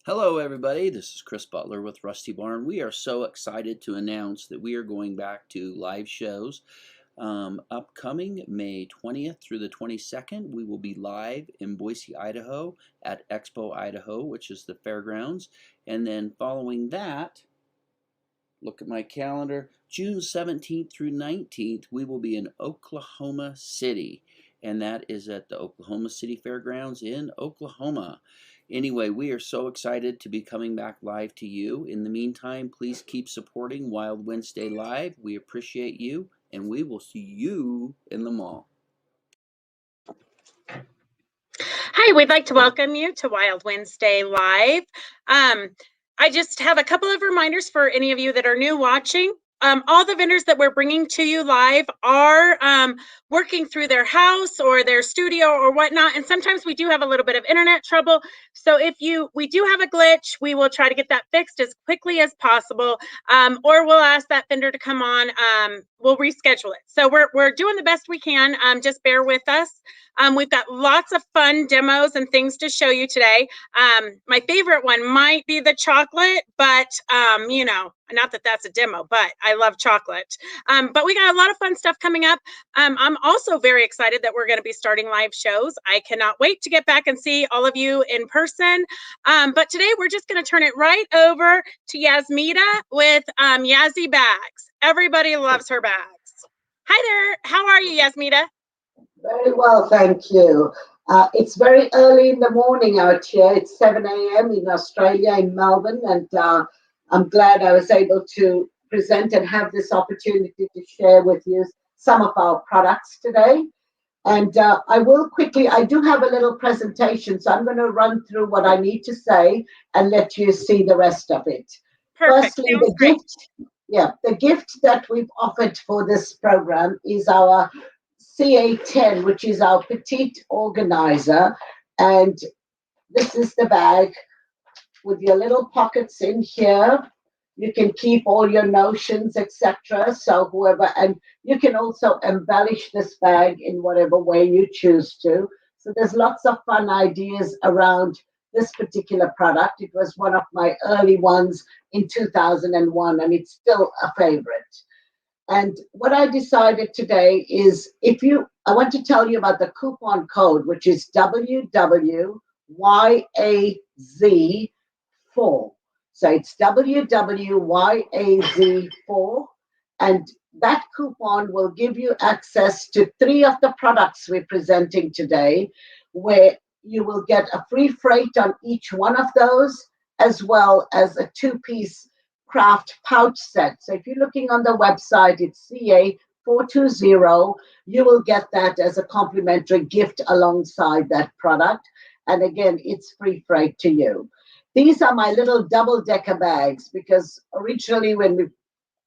Hello, everybody. This is Chris Butler with Rusty Barn. We are so excited to announce that we are going back to live shows. Upcoming May 20th through the 22nd, we will be live in Boise, Idaho at Expo, Idaho, which is the fairgrounds. And then following that, look at my calendar, June 17th through 19th, we will be in Oklahoma City. And that is at the Oklahoma City Fairgrounds in Oklahoma. Anyway, we are so excited to be coming back live to you. In the meantime, please keep supporting Wild Wednesday Live. We appreciate you, and we will see you in the mall. Hi, we'd like to welcome you to Wild Wednesday Live. I just have a couple of reminders for any of you that are new watching. All the vendors that we're bringing to you live are working through their house or their studio or whatnot, and sometimes we do have a little bit of internet trouble. So if we do have a glitch, we will try to get that fixed as quickly as possible, or we'll ask that vendor to come on. We'll reschedule it. So we're doing the best we can. Just bear with us. We've got lots of fun demos and things to show you today. My favorite one might be the chocolate, but not that that's a demo, but I love chocolate. But we got a lot of fun stuff coming up. I'm also very excited that we're going to be starting live shows. I cannot wait to get back and see all of you in person. But today we're just going to turn it right over to YAZZII with YAZZII bags. Everybody loves her bags. Hi there. How are you, YAZZII? Very well, thank you. It's very early in the morning out here. It's 7 a.m. in Australia, in Melbourne, and I'm glad I was able to present and have this opportunity to share with you some of our products today. And I do have a little presentation, so I'm going to run through what I need to say and let you see the rest of it. Perfect. Firstly, the gift that we've offered for this program is our CA10, which is our petite organizer, and this is the bag with your little pockets in here. You can keep all your notions, etc. So and you can also embellish this bag in whatever way you choose to. So there's lots of fun ideas around this particular product. It was one of my early ones in 2001, and it's still a favorite. And what I decided today is I want to tell you about the coupon code, which is WWYAZ4. So it's WWYAZ4. And that coupon will give you access to 3 of the products we're presenting today, where you will get a free freight on each one of those, as well as a 2-piece craft pouch set. So if you're looking on the website, it's CA420. You will get that as a complimentary gift alongside that product. And again, it's free freight to you. These are my little double-decker bags, because originally when we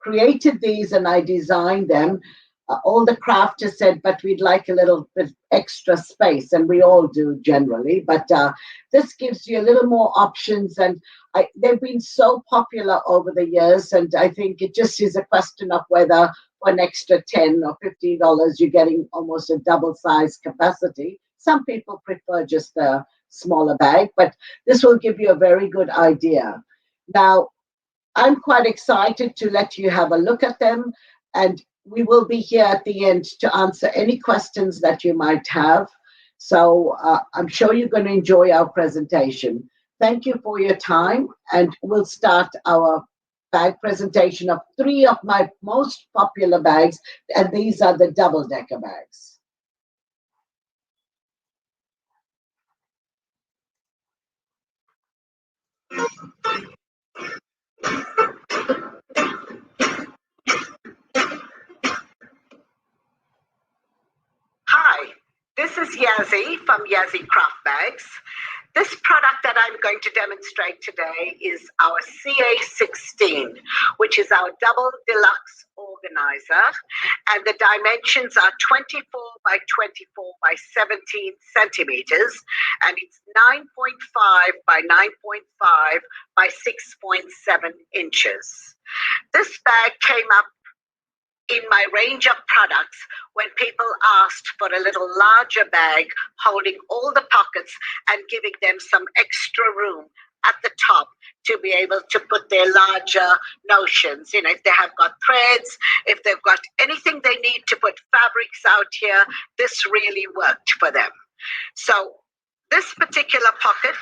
created these and I designed them, all the crafters said, but we'd like a little bit extra space, and we all do generally, but this gives you a little more options, and they've been so popular over the years, and I think it just is a question of whether for an extra $10 or $15 you're getting almost a double size capacity. Some people prefer just a smaller bag, but this will give you a very good idea. Now, I'm quite excited to let you have a look at them, and we will be here at the end to answer any questions that you might have. So I'm sure you're going to enjoy our presentation. Thank you for your time, and we'll start our bag presentation of 3 of my most popular bags, and these are the double-decker bags. Hi, this is YAZZII from YAZZII Craft Bags. This product that I'm going to demonstrate today is our CA16, which is our double deluxe organizer, and the dimensions are 24 by 24 by 17 centimeters, and it's 9.5 by 9.5 by 6.7 inches. This bag came up in my range of products when people asked for a little larger bag holding all the pockets and giving them some extra room at the top to be able to put their larger notions. If they have got threads, if they've got anything they need to put fabrics out here, this really worked for them. So this particular pocket,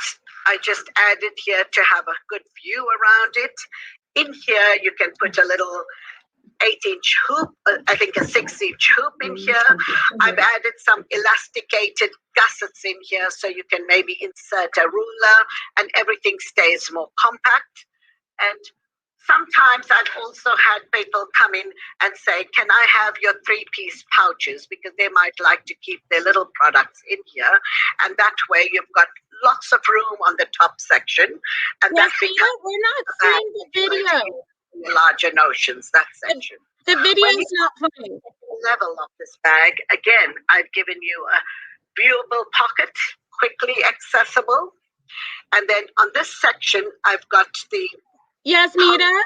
I just added here to have a good view around it. In here, you can put a little 8-inch hoop, I think a 6-inch hoop in here. I've added some elasticated gussets in here so you can maybe insert a ruler and everything stays more compact. And sometimes I've also had people come in and say, can I have your 3-piece pouches? Because they might like to keep their little products in here. And that way you've got lots of room on the top section. And Yes, that becomes we're not seeing the video. Larger notions, that section. The video is not playing. Level of this bag, again, I've given you a viewable pocket, quickly accessible. And then on this section, I've got the... Yes, Nita?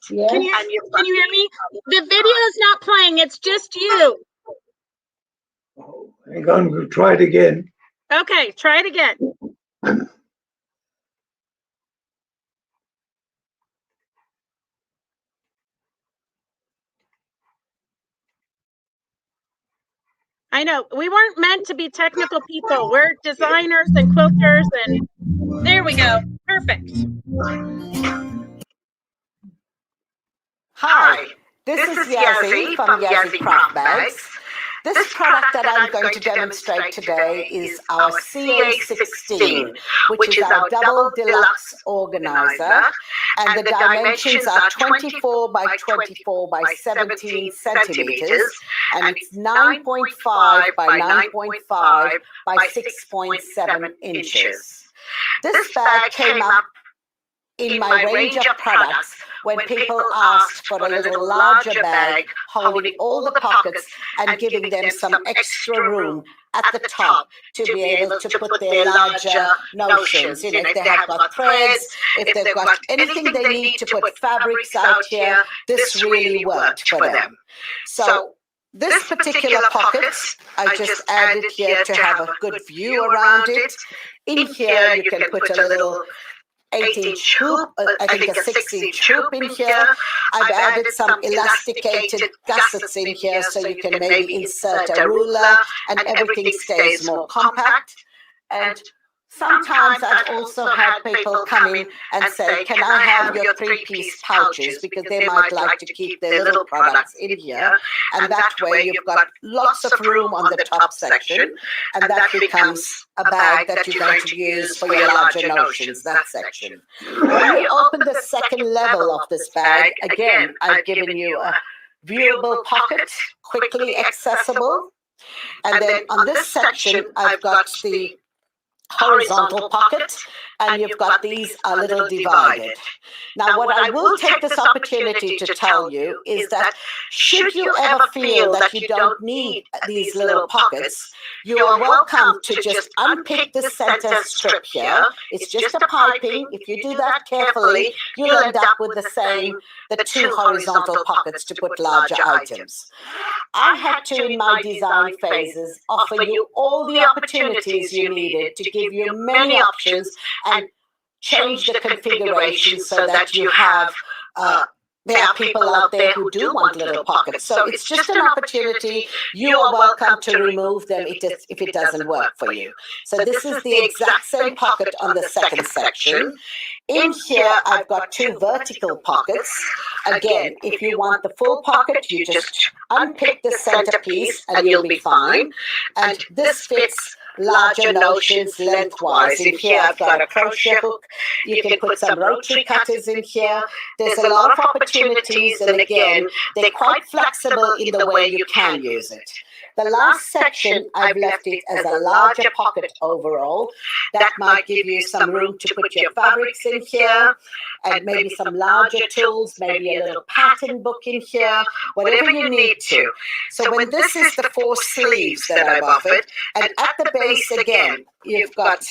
Yes. Can you hear me? The video is not playing. It's just you. Oh, hang on, we'll try it again. Okay, try it again. I know. We weren't meant to be technical people. We're designers and quilters, and there we go. Perfect. Hi, this is YAZZII from YAZZII Craft Bags. This product that I'm going to demonstrate today is our CA16, which is our double deluxe organizer, and the dimensions are 24 by 24 by 17 centimeters, and it's 9.5 by 9.5 by 6.7 inches. This bag came up in my range of products when people asked for a little larger bag holding all the pockets and giving them some extra room at the top to be able to put their larger notions. If they have got threads, if they've got anything they need to put fabrics out here, this really worked for them. So this particular pocket, I just added here to have a good view around it. In here, you can put a little 8-inch hoop, I think a 6-inch hoop in here. I've added some elasticated gussets in here so you can maybe insert a ruler and everything stays more compact. And sometimes I've also had people come in and say, can I have your 3-piece pouches? Because they might like to keep their little products in here. And that way you've got lots of room on the top section. And that becomes a bag that you're going to use for your larger notions, that section. When you open the second level of this bag, again, I've given you a viewable pocket, quickly accessible. And then on this section, I've got the horizontal pocket, and you've got these a little divided. Now, what I will take this opportunity to tell you is that should you ever feel that you don't need these little pockets, you are welcome to just unpick the center strip here. It's just a piping. If you do that carefully, you'll end up with the 2 horizontal pockets to put larger items. I had to, in my design phases, offer you all the opportunities you needed to give you many options and change the configuration so that you have, there are people out there who do want little pockets. So it's just an opportunity. You are welcome to remove them if it doesn't work for you. So this is the exact same pocket on the second section. In here, I've got 2 vertical pockets. Again, if you want the full pocket, you just unpick the center piece and you'll be fine. And this fits larger notions lengthwise. In here, I've got a crochet hook. You can put some rotary cutters in here. There's a lot of opportunities, and again, they're quite flexible in the way you can use it. The last section, I've left it as a larger pocket overall. That might give you some room to put your fabrics in here, and maybe some larger tools, maybe a little pattern book in here, whatever you need to. So when this is the 4 sleeves that I've offered, and at the base again, you've got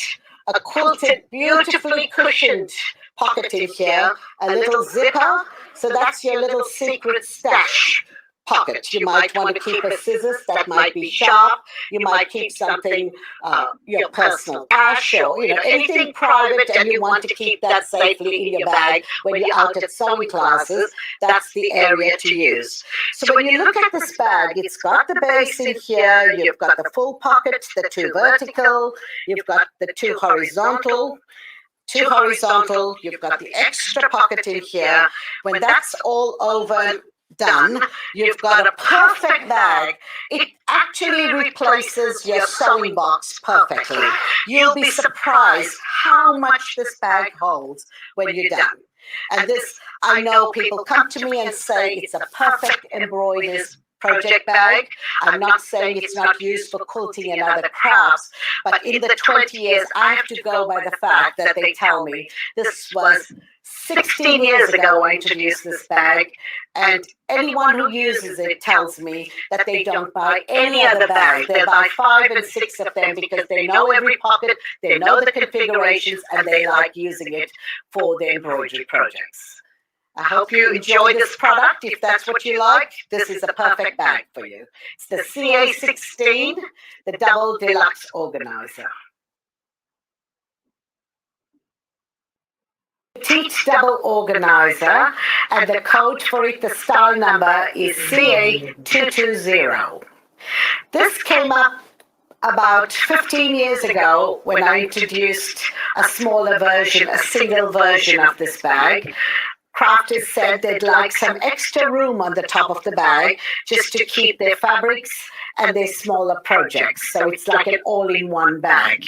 a quilted, beautifully cushioned pocket in here, a little zipper, so that's your little secret stash pocket. You might want to keep a scissors that might be sharp. You might keep something, your personal cash, or anything private, and you want to keep that safely in your bag when you're out at sewing classes. That's the area to use. So when you look at this bag, it's got the base in here. You've got the full pocket, the 2 vertical. You've got the 2 horizontal. 2 horizontal, you've got the extra pocket in here. When that's all over done, you've got a perfect bag. It actually replaces your sewing box perfectly. You'll be surprised how much this bag holds when you're done. And this, I know people come to me and say it's a perfect embroidery project bag. I'm not saying it's not used for quilting and other crafts, but in the 20 years, I have to go by the fact that they tell me this was 16 years ago I introduced this bag, and anyone who uses it tells me that they don't buy any other bag. They buy 5 and 6 of them because they know every pocket, they know the configurations, and they like using it for their embroidery projects. I hope you enjoy this product. If that's what you like, this is a perfect bag for you. It's the CA16, the Double Deluxe Organizer. Petite Double Organizer, and the code for it, the style number is CA220. This came up about 15 years ago when I introduced a smaller version, a single version of this bag. Crafters said they'd like some extra room on the top of the bag just to keep their fabrics and their smaller projects. So it's like an all-in-one bag.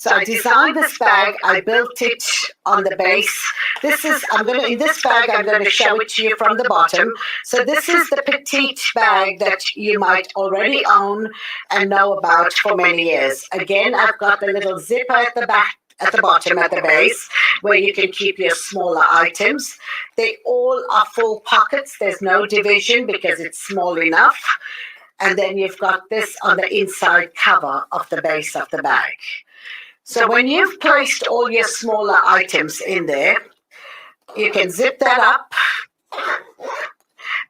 So I designed this bag. I built it on the base. In this bag, I'm going to show it to you from the bottom. So this is the petite bag that you might already own and know about for many years. Again, I've got the little zipper at the back, at the bottom, at the base, where you can keep your smaller items. They all are full pockets. There's no division because it's small enough. And then you've got this on the inside cover of the base of the bag. So when you've placed all your smaller items in there, you can zip that up.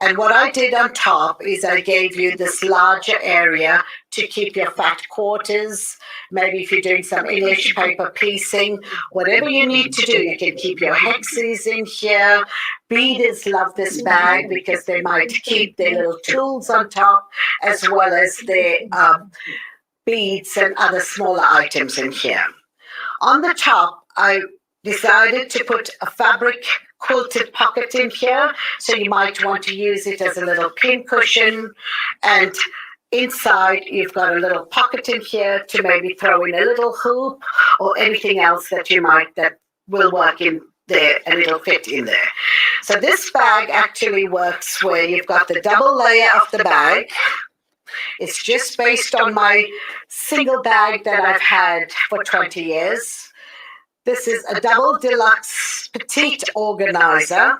And what I did on top is I gave you this larger area to keep your fat quarters. Maybe if you're doing some English paper piecing, whatever you need to do, you can keep your hexes in here. Beaders love this bag because they might keep their little tools on top as well as their beads and other smaller items in here. On the top, I decided to put a fabric quilted pocket in here, so you might want to use it as a little pin cushion, and inside you've got a little pocket in here to maybe throw in a little hoop or anything else that that will work in there and it'll fit in there. So this bag actually works where you've got the double layer of the bag. It's just based on my single bag that I've had for 20 years. This is a Double Deluxe Petite Organizer,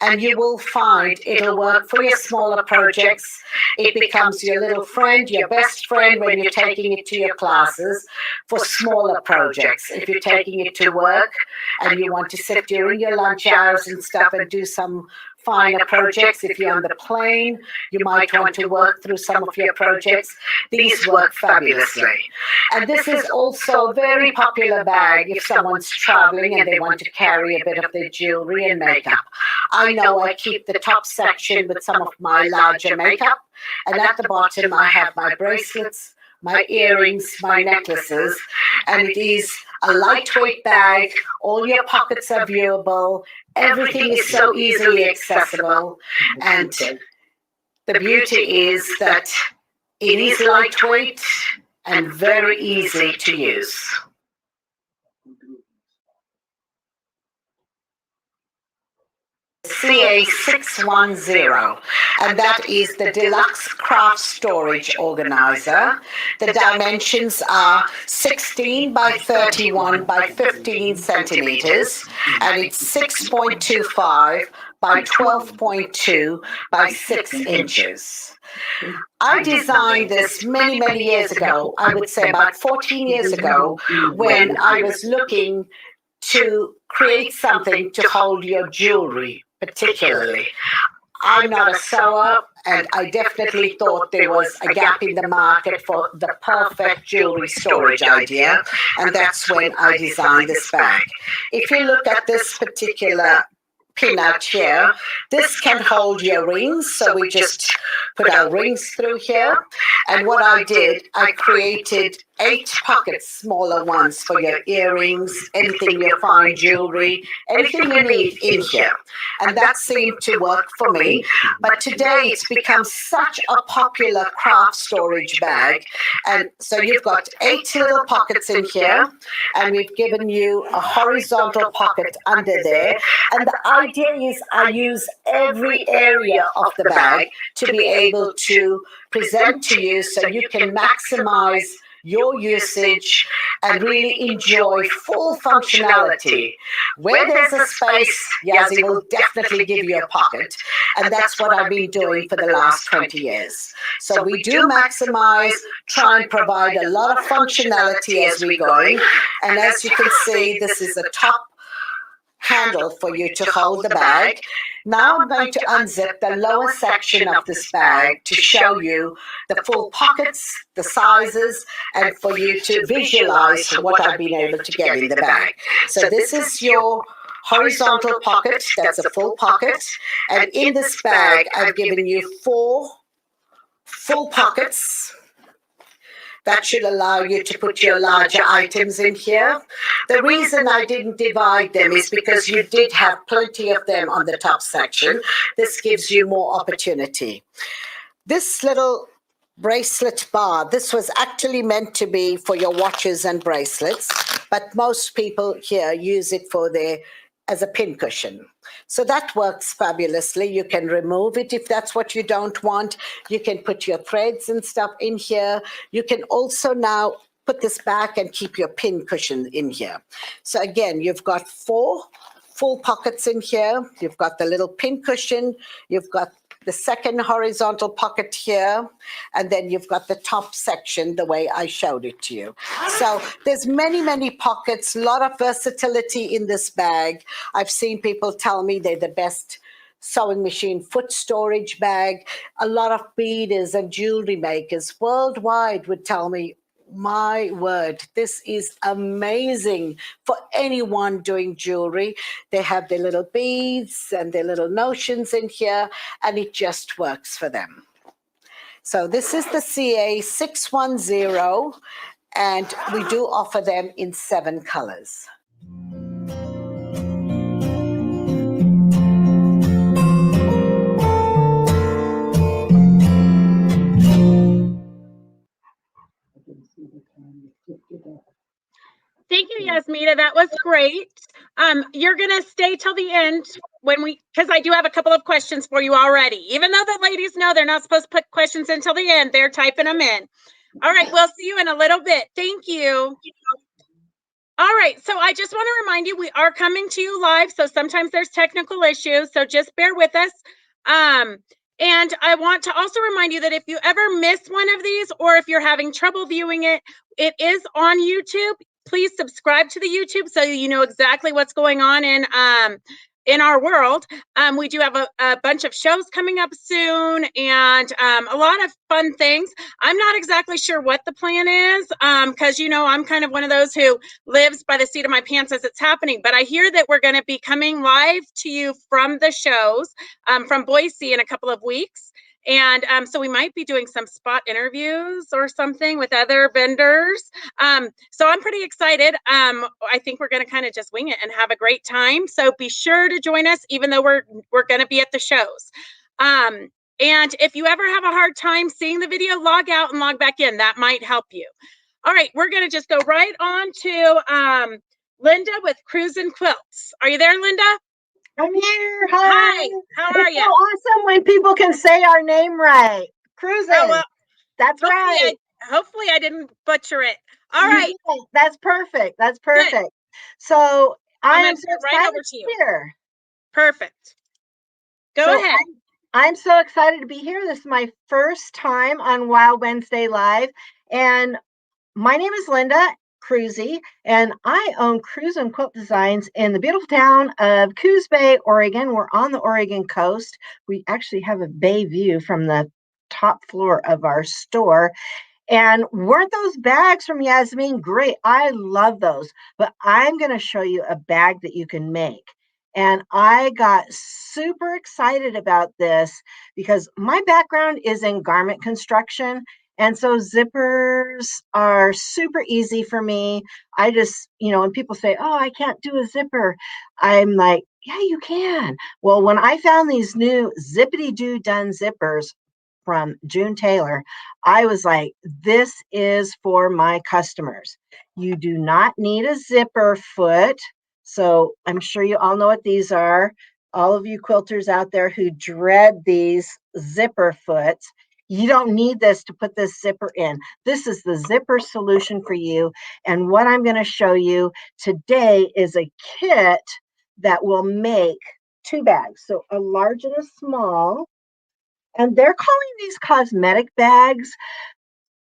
and you will find it'll work for your smaller projects. It becomes your little friend, your best friend when you're taking it to your classes for smaller projects. If you're taking it to work and you want to sit during your lunch hours and stuff and do some finer projects. If you're on the plane, you might want to work through some of your projects. These work fabulously. And this is also a very popular bag if someone's traveling and they want to carry a bit of their jewelry and makeup. I know I keep the top section with some of my larger makeup, and at the bottom I have my bracelets, my earrings, my necklaces, and it is a lightweight bag. All your pockets are viewable. Everything is so easily accessible, and the beauty is that it is lightweight and very easy to use. CA610, and that is the Deluxe Craft Storage Organizer. The dimensions are 16 by 31 by 15 centimeters, and it's 6.25 by 12.2 by 6 inches. I designed this many, many years ago. I would say about 14 years ago, when I was looking to create something to hold your jewelry, particularly. I'm not a sewer, and I definitely thought there was a gap in the market for the perfect jewelry storage idea, and that's when I designed this bag. If you look at this particular pin out here, this can hold your rings, so we just put our rings through here. And what I did, I created 8 pockets, smaller ones for your earrings, anything your fine jewelry, anything you need in here. And that seemed to work for me. But today it's become such a popular craft storage bag. And so you've got 8 little pockets in here, and we've given you a horizontal pocket under there. And the idea is I use every area of the bag to be able to present to you so you can maximize your usage and really enjoy full functionality. Where there's a space, YAZZII will definitely give you a pocket, and that's what I've been doing for the last 20 years. So we do maximize, try and provide a lot of functionality as we're going, and as you can see, this is a top handle for you to hold the bag. Now I'm going to unzip the lower section of this bag to show you the full pockets, the sizes, and for you to visualize what I've been able to get in the bag. So this is your horizontal pocket, that's a full pocket, and in this bag I've given you 4 full pockets. That should allow you to put your larger items in here. The reason I didn't divide them is because you did have plenty of them on the top section. This gives you more opportunity. This little bracelet bar, this was actually meant to be for your watches and bracelets, but most people here use it for as a pin cushion. So that works fabulously. You can remove it if that's what you don't want. You can put your threads and stuff in here. You can also now put this back and keep your pin cushion in here. So again, you've got 4 full pockets in here. You've got the little pin cushion. You've got the second horizontal pocket here, and then you've got the top section the way I showed it to you. So there's many pockets, a lot of versatility in this bag. I've seen people tell me they're the best sewing machine foot storage bag. A lot of beaders and jewelry makers worldwide would tell me, my word, this is amazing for anyone doing jewelry. They have their little beads and their little notions in here, and it just works for them. So this is the CA610, and we do offer them in 7 colors. Thank you, Yasmita. That was great. You're gonna stay till the end because I do have a couple of questions for you already. Even though the ladies know they're not supposed to put questions until the end, they're typing them in. All right, we'll see you in a little bit. Thank you. All right, so I just want to remind you, we are coming to you live, so sometimes there's technical issues, so just bear with us. And I want to also remind you that if you ever miss one of these, or if you're having trouble viewing it, it is on YouTube. Please subscribe to the YouTube so you know exactly what's going on in our world. We do have a bunch of shows coming up soon, and a lot of fun things. I'm not exactly sure what the plan is, because I'm kind of one of those who lives by the seat of my pants as it's happening. But I hear that we're going to be coming live to you from the shows from Boise in a couple of weeks. And so we might be doing some spot interviews or something with other vendors. So I'm pretty excited. I think we're going to kind of just wing it and have a great time. So be sure to join us, even though we're going to be at the shows. And if you ever have a hard time seeing the video, log out and log back in. That might help you. All right, we're going to just go right on to Linda with Kruusn Quilts. Are you there, Linda? I'm here. Hi. How are you? It's so awesome when people can say our name right. Kruusn. Oh, well, that's right. Hopefully I didn't butcher it. All right. That's perfect. That's perfect. Good. So I'm so excited right over to you. Here. Perfect. Go ahead. I'm so excited to be here. This is my first time on Wild Wednesday Live. And my name is Linda. Kruusy, and I own Kruusn Quilt Designs in the beautiful town of Coos Bay, Oregon. We're on the Oregon coast. We actually have a bay view from the top floor of our store. And weren't those bags from YAZZII great? I love those. But I'm going to show you a bag that you can make. And I got super excited about this because my background is in garment construction. And so zippers are super easy for me. I just, when people say, oh, I can't do a zipper, I'm like, yeah, you can. Well, when I found these new Zippity Doo Done zippers from June Taylor, I was like, this is for my customers. You do not need a zipper foot. So I'm sure you all know what these are. All of you quilters out there who dread these zipper foots, you don't need this to put this zipper in. This is the zipper solution for you. And what I'm going to show you today is a kit that will make 2 bags. So a large and a small. And they're calling these cosmetic bags,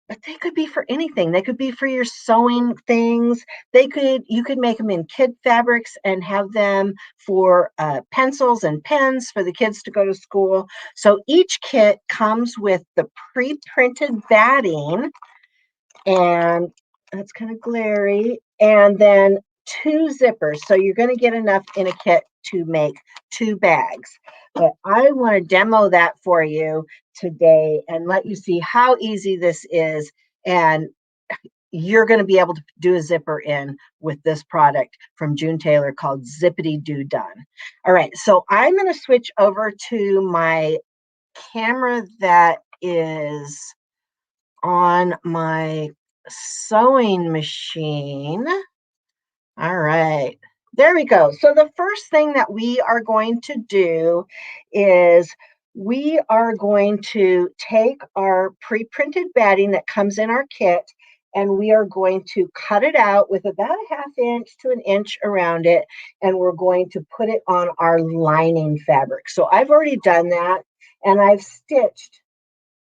but they could be for anything. They could be for your sewing things. You could make them in kid fabrics and have them for pencils and pens for the kids to go to school. So each kit comes with the pre-printed batting, and that's kind of glary, and then 2 zippers. So you're going to get enough in a kit to make 2 bags. But I want to demo that for you today and let you see how easy this is. And you're going to be able to do a zipper in with this product from June Taylor called Zippity Doo Done. All right, so I'm going to switch over to my camera that is on my sewing machine. All right, there we go. So the first thing that we are going to do is we are going to take our pre-printed batting that comes in our kit, and we are going to cut it out with about a 1/2 inch to 1 inch around it, and we're going to put it on our lining fabric. So I've already done that, and I've stitched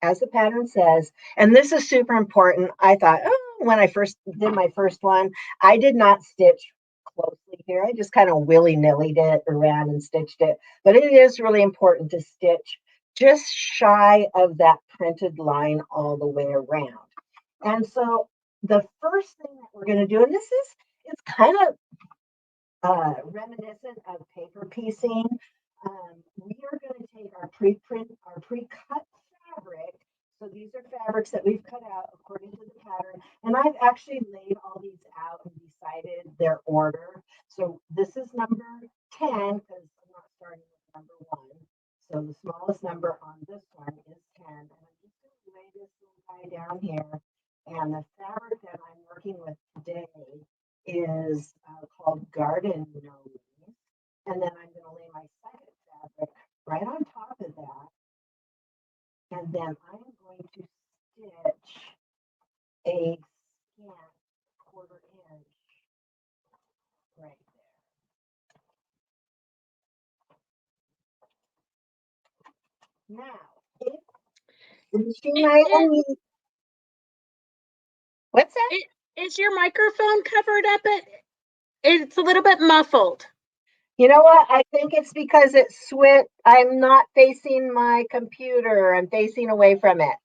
as the pattern says. And this is super important. I thought, oh, when I first did my first one, I did not stitch closely here. I just kind of willy-nilly it around and stitched it. But it is really important to stitch just shy of that printed line all the way around. And so the first thing that we're going to do, and it's kind of reminiscent of paper piecing. We are going to take our pre-cut fabric. So these are fabrics that we've cut out according to the pattern. And I've actually laid all these out and decided their order. So this is number 10 because I'm not starting with number 1. So the smallest number on this one is 10. And I'm just going to lay this little guy down here. And the fabric that I'm working with today is called Garden Nose. And then I'm going to lay my second fabric right on top of that. And then I'm going to stitch a scant 1/4 inch right there. Now, if the machine I am using, what's that? Is your microphone covered up? It's a little bit muffled. You know what? I think it's because it's I'm not facing my computer. I'm facing away from it.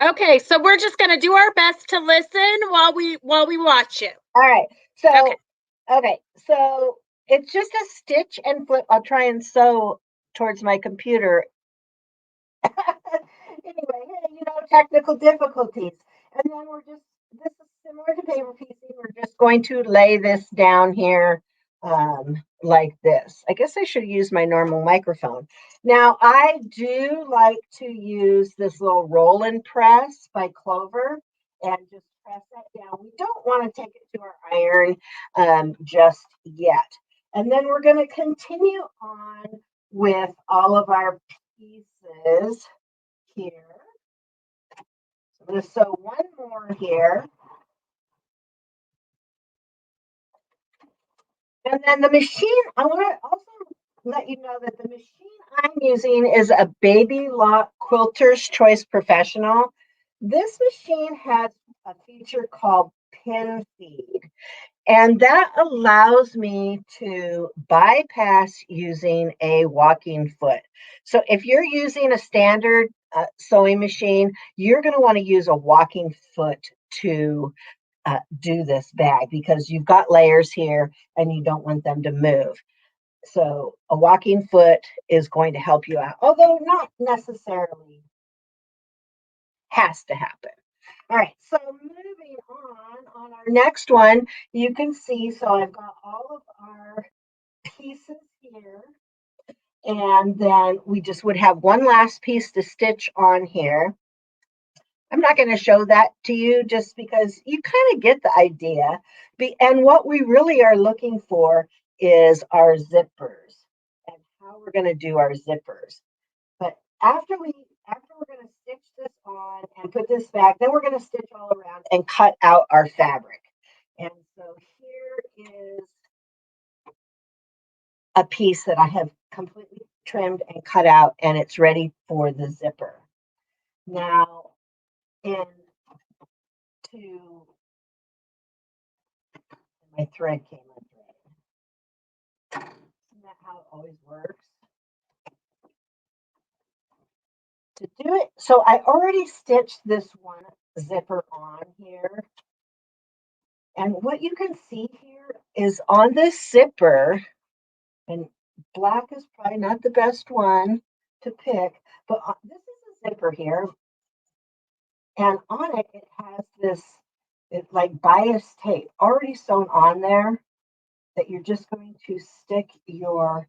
Okay, so we're just going to do our best to listen while we watch you. All right. So okay. So it's just a stitch and flip. I'll try and sew towards my computer. Anyway, technical difficulties. And then this is similar to paper piecing. We're just going to lay this down here like this. I guess I should use my normal microphone. Now, I do like to use this little roll and press by Clover and just press that down. We don't want to take it to our iron just yet. And then we're going to continue on with all of our pieces here. So I'm going to sew one more here. And then the machine, I want to also let you know that the machine I'm using is a Baby Lock Quilters Choice Professional. This machine has a feature called pin feed. And that allows me to bypass using a walking foot. So if you're using a standard sewing machine, you're going to want to use a walking foot to do this bag because you've got layers here and you don't want them to move. So a walking foot is going to help you out, although not necessarily has to happen. All right, so moving on our next one, you can see, so I've got all of our pieces here, and then we just would have one last piece to stitch on here. I'm not going to show that to you just because you kind of get the idea. And what we really are looking for is our zippers and how we're going to do our zippers. But after we're going to stitch this on and put this back, then we're going to stitch all around and cut out our fabric. And so here is a piece that I have completely trimmed and cut out, and it's ready for the zipper. Now, my thread came unthreaded. Isn't that how it always works? To do it, so I already stitched this one zipper on here. And what you can see here is on this zipper, and black is probably not the best one to pick, but this is a zipper here. And on it, it has this, it's like bias tape already sewn on there that you're just going to stick your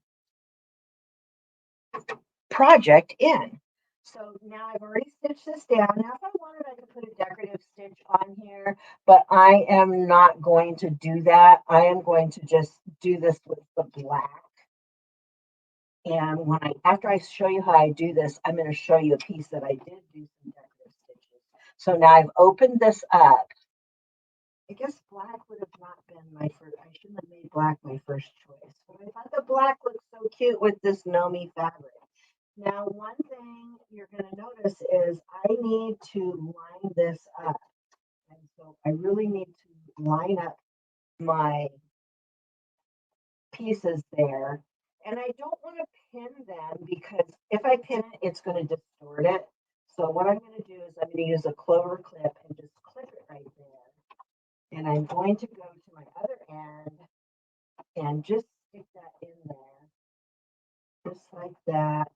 project in. So now I've already stitched this down. Now, if I wanted, I could put a decorative stitch on here, but I am not going to do that. I am going to just do this with the black. And after I show you how I do this, I'm going to show you a piece that I did do some decorative stitches. So now I've opened this up. I guess black would have not been my first. I shouldn't have made black my first choice. But I thought the black looked so cute with this Nomi fabric. Now, one thing you're going to notice is I need to line this up. And so I really need to line up my pieces there. And I don't want to pin them because if I pin it, it's going to distort it. So what I'm going to do is I'm going to use a clover clip and just clip it right there. And I'm going to go to my other end and just stick that in there, just like that.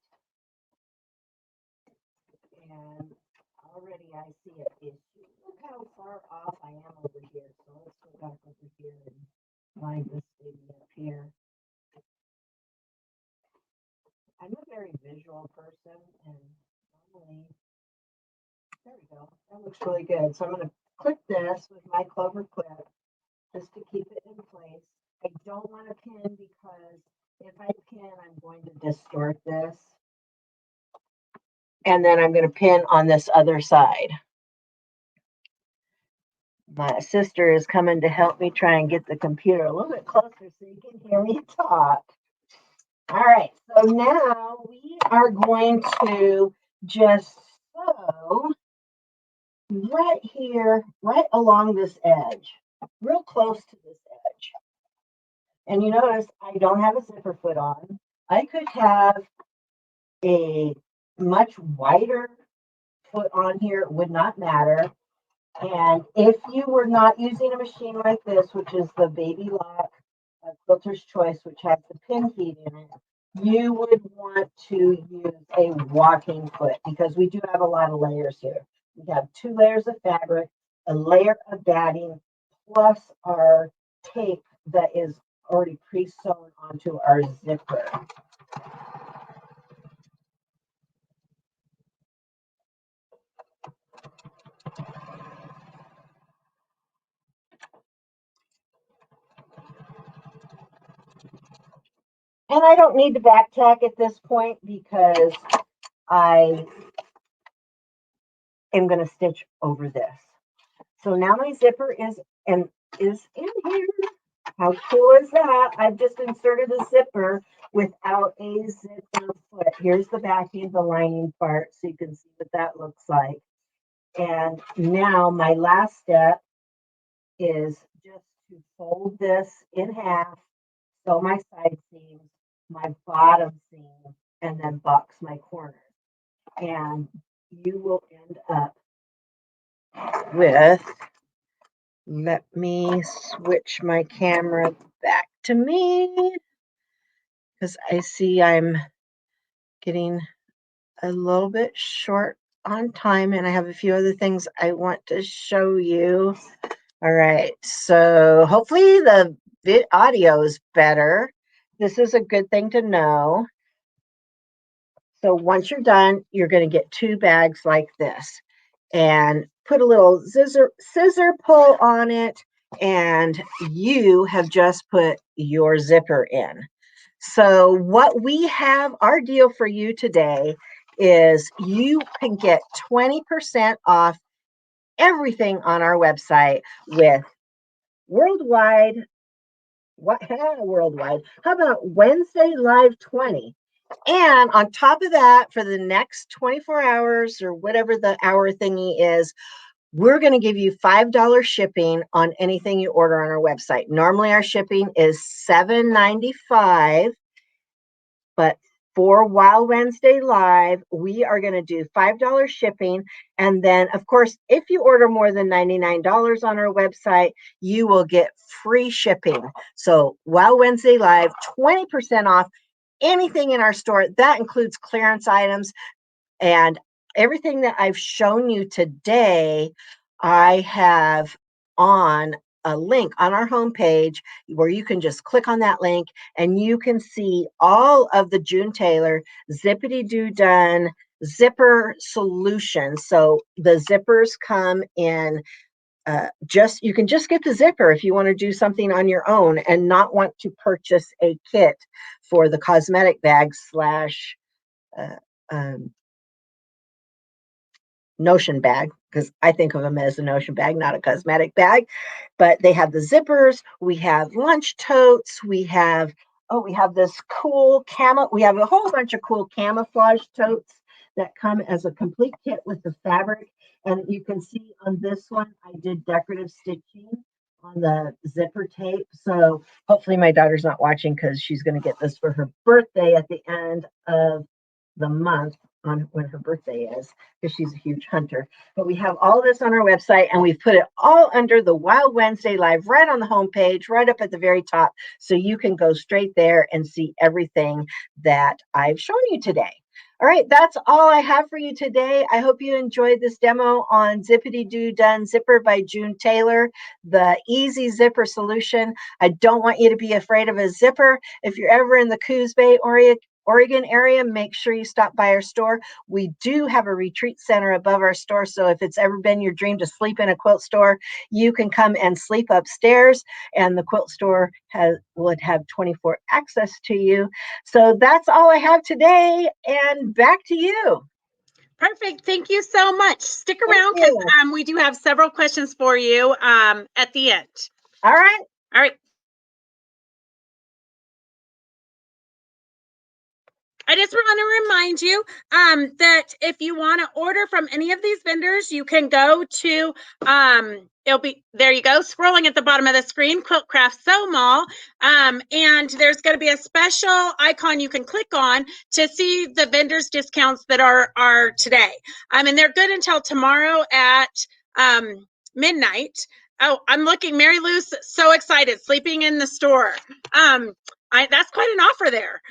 And already I see an issue. Look how far off I am over here. So let's go back over here and line this baby up here. I'm a very visual person, and normally, there we go. That looks really good. So I'm going to clip this with my clover clip just to keep it in place. I don't want to pin because if I pin, I'm going to distort this. And then I'm going to pin on this other side. My sister is coming to help me try and get the computer a little bit closer so you can hear me talk. All right, so now we are going to just sew right here, right along this edge, real close to this edge. And you notice I don't have a zipper foot on. I could have a much wider foot on here, it would not matter. And if you were not using a machine like this, which is the Baby Lock Quilter's Choice, which has the pin feed in it, you would want to use a walking foot because we do have a lot of layers here. We have 2 layers of fabric, a layer of batting, plus our tape that is already pre-sewn onto our zipper. And I don't need to back tack at this point because I am going to stitch over this. So now my zipper is in here. How cool is that? I've just inserted a zipper without a zipper foot. Here's the backing, the lining part, so you can see what that looks like. And now my last step is just to fold this in half, sew my side seams, my bottom seam, and then box my corners. And you will end up with, let me switch my camera back to me, because I see I'm getting a little bit short on time and I have a few other things I want to show you. All right, so hopefully the audio is better. This is a good thing to know. So once you're done, you're going to get 2 bags like this and put a little scissor pull on it, and you have just put your zipper in. So what we have, our deal for you today is you can get 20% off everything on our website with worldwide, worldwide, how about Wednesday Live 20? And on top of that, for the next 24 hours or whatever the hour thingy is, we're going to give you $5 shipping on anything you order on our website. Normally our shipping is $7.95, but for Wild Wednesday Live, we are going to do $5 shipping. And then, of course, if you order more than $99 on our website, you will get free shipping. So Wild Wednesday Live, 20% off anything in our store. That includes clearance items, and everything that I've shown you today, I have on a link on our homepage where you can just click on that link and you can see all of the June Taylor Zippity Doo Done zipper solutions. So the zippers come in you can just get the zipper if you want to do something on your own and not want to purchase a kit for the cosmetic bag slash notion bag, because I think of them as a notion bag, not a cosmetic bag. But they have the zippers, we have lunch totes, we have this cool we have a whole bunch of cool camouflage totes that come as a complete kit with the fabric. And you can see on this one, I did decorative stitching on the zipper tape. So hopefully my daughter's not watching because she's going to get this for her birthday at the end of the month, on when her birthday is, because she's a huge hunter. But we have all this on our website, and we've put it all under the Wild Wednesday Live right on the homepage, right up at the very top. So you can go straight there and see everything that I've shown you today. All right, that's all I have for you today. I hope you enjoyed this demo on Zippity Doo Done Zipper by June Taylor, the easy zipper solution. I don't want you to be afraid of a zipper. If you're ever in the Coos Bay Oregon area, make sure you stop by our store. We do have a retreat center above our store, so if it's ever been your dream to sleep in a quilt store, you can come and sleep upstairs, and the quilt store would have 24 access to you. So that's all I have today, and back to you. Perfect. Thank you so much. Stick around because we do have several questions for you at the end. All right. All right. I just want to remind you that if you want to order from any of these vendors, you can go to, it'll be, there you go, scrolling at the bottom of the screen, Quilt Craft Sew Mall, and there's going to be a special icon you can click on to see the vendors' discounts that are today. And they're good until tomorrow at midnight. Oh, I'm looking, Mary Lou's so excited, sleeping in the store. That's quite an offer there.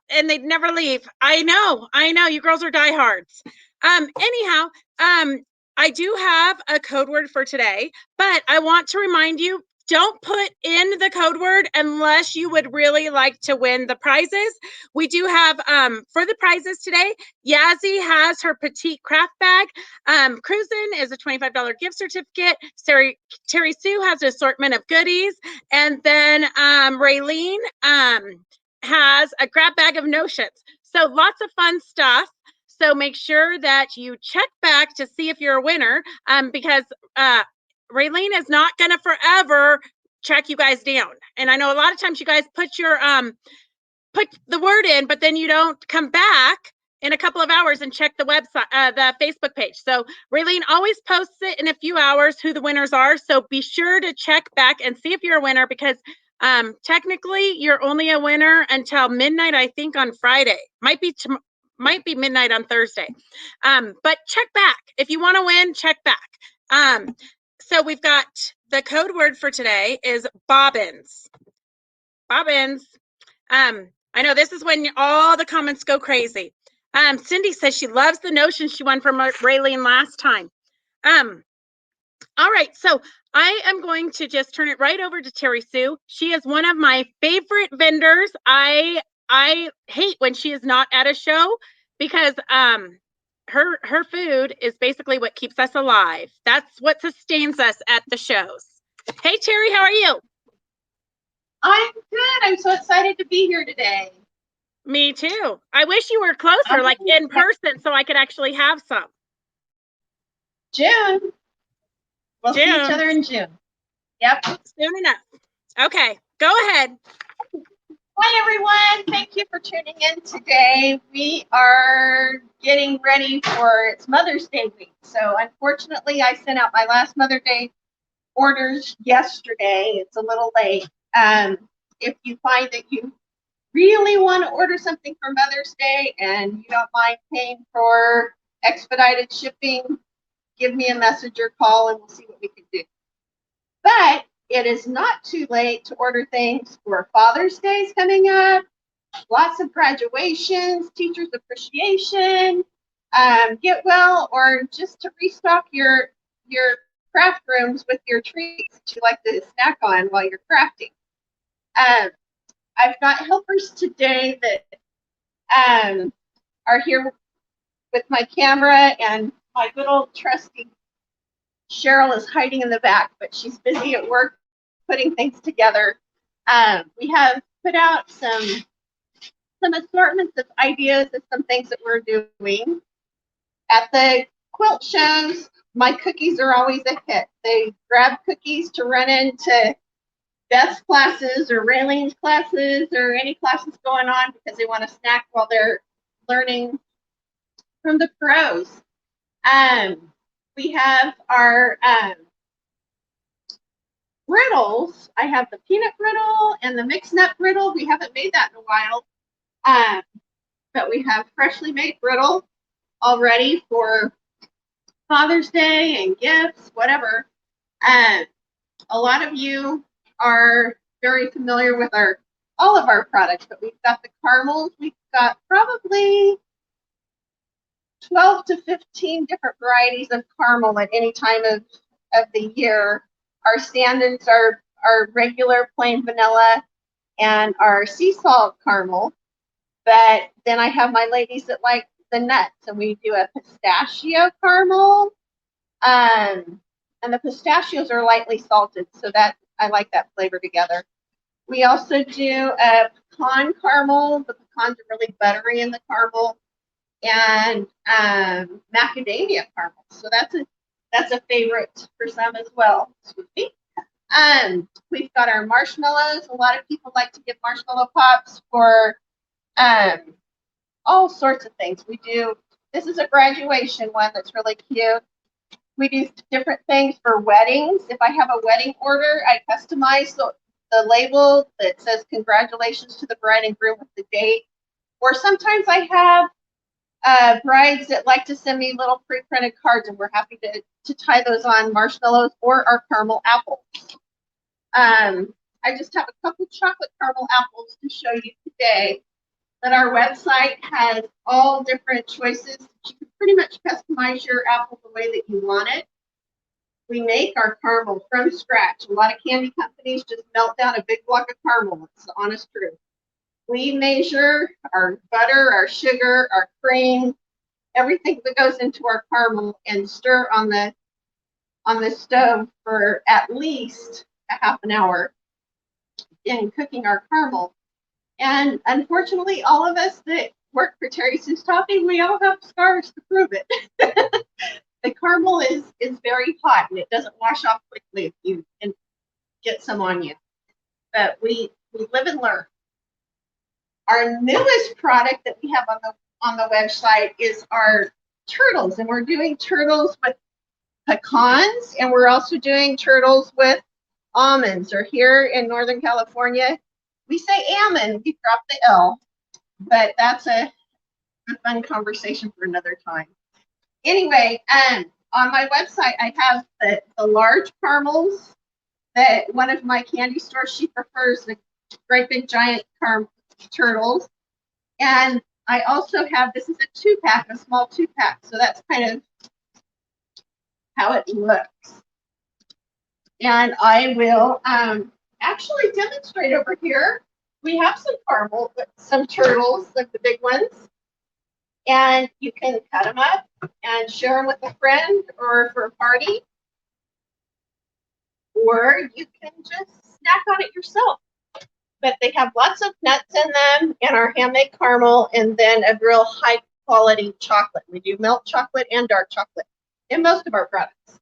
And they'd never leave. I know. You girls are diehards. Anyhow, I do have a code word for today, but I want to remind you, don't put in the code word unless you would really like to win the prizes. We do have, for the prizes today, YAZZII has her petite craft bag. Kruusn is a $25 gift certificate. Terri Sue has an assortment of goodies. And then Raylene, has a grab bag of notions. So lots of fun stuff. So make sure that you check back to see if you're a winner, because Raylene is not going to forever track you guys down. And I know a lot of times you guys put your put the word in, but then you don't come back in a couple of hours and check the website, the Facebook page. So Raylene always posts it in a few hours who the winners are. So be sure to check back and see if you're a winner, because technically you're only a winner until midnight, I think, on Friday. Might be midnight on Thursday. But check back. If you want to win, check back. So we've got the code word for today is bobbins. Bobbins. I know this is when all the comments go crazy. Cindy says she loves the notion she won from Raylene last time. All right, so I am going to just turn it right over to Terri Sue. She is one of my favorite vendors. I hate when she is not at a show, because her food is basically what keeps us alive. That's what sustains us at the shows. Hey Terri, how are you? I'm good. I'm so excited to be here today. Me too. I wish you were closer, like in person, so I could actually have some. June. We'll see each other in June. Yep. Soon enough. Okay, go ahead. Hi, everyone. Thank you for tuning in today. We are getting ready for it's Mother's Day week. So unfortunately, I sent out my last Mother's Day orders yesterday. It's a little late. If you find that you really want to order something for Mother's Day and you don't mind paying for expedited shipping, give me a message or call and we'll see what we can do. But it is not too late to order things for Father's Day coming up. Lots of graduations, teachers appreciation, get well, or just to restock your craft rooms with your treats that you like to snack on while you're crafting. I've got helpers today that are here with my camera, and my good old trusty Cheryl is hiding in the back, but she's busy at work putting things together. We have put out some assortments of ideas of some things that we're doing. At the quilt shows, my cookies are always a hit. They grab cookies to run into Beth's classes or Raylene's classes or any classes going on because they want to snack while they're learning from the pros. We have our brittles. I have the peanut brittle and the mixed nut brittle. We haven't made that in a while, but we have freshly made brittle all ready for Father's Day and gifts, whatever. A lot of you are very familiar with all of our products, but we've got the caramels. We've got probably 12 to 15 different varieties of caramel at any time of the year. Our standards are regular plain vanilla and our sea salt caramel. But then I have my ladies that like the nuts, and we do a pistachio caramel. And the pistachios are lightly salted, so that I like that flavor together. We also do a pecan caramel. The pecans are really buttery in the caramel, and macadamia caramel. So that's a favorite for some as well. Excuse me. We've got our marshmallows. A lot of people like to give marshmallow pops for all sorts of things. We do. This is a graduation one that's really cute. We do different things for weddings. If I have a wedding order, I customize the label that says congratulations to the bride and groom with the date. Or sometimes I have brides that like to send me little pre-printed cards, and we're happy to tie those on marshmallows or our caramel apples. I just have a couple chocolate caramel apples to show you today. But our website has all different choices. You can pretty much customize your apple the way that you want it. We make our caramel from scratch. A lot of candy companies just melt down a big block of caramel. It's the honest truth. We measure our butter, our sugar, our cream, everything that goes into our caramel, and stir on the stove for at least a half an hour in cooking our caramel. And unfortunately, all of us that work for Terri Sue's Toffee, we all have scars to prove it. The caramel is very hot, and it doesn't wash off quickly if you can get some on you. But we live and learn. Our newest product that we have on the website is our turtles, and we're doing turtles with pecans, and we're also doing turtles with almonds, or here in Northern California, we say almond, we drop the L, but that's a fun conversation for another time. Anyway, on my website, I have the large caramels that one of my candy stores, she prefers the great big giant turtles. And I also have, this is a 2-pack, a small 2-pack. So that's kind of how it looks. And I will actually demonstrate over here. We have some caramel, some turtles, like the big ones. And you can cut them up and share them with a friend or for a party. Or you can just snack on it yourself. But they have lots of nuts in them and our handmade caramel, and then a real high quality chocolate. We do milk chocolate and dark chocolate in most of our products.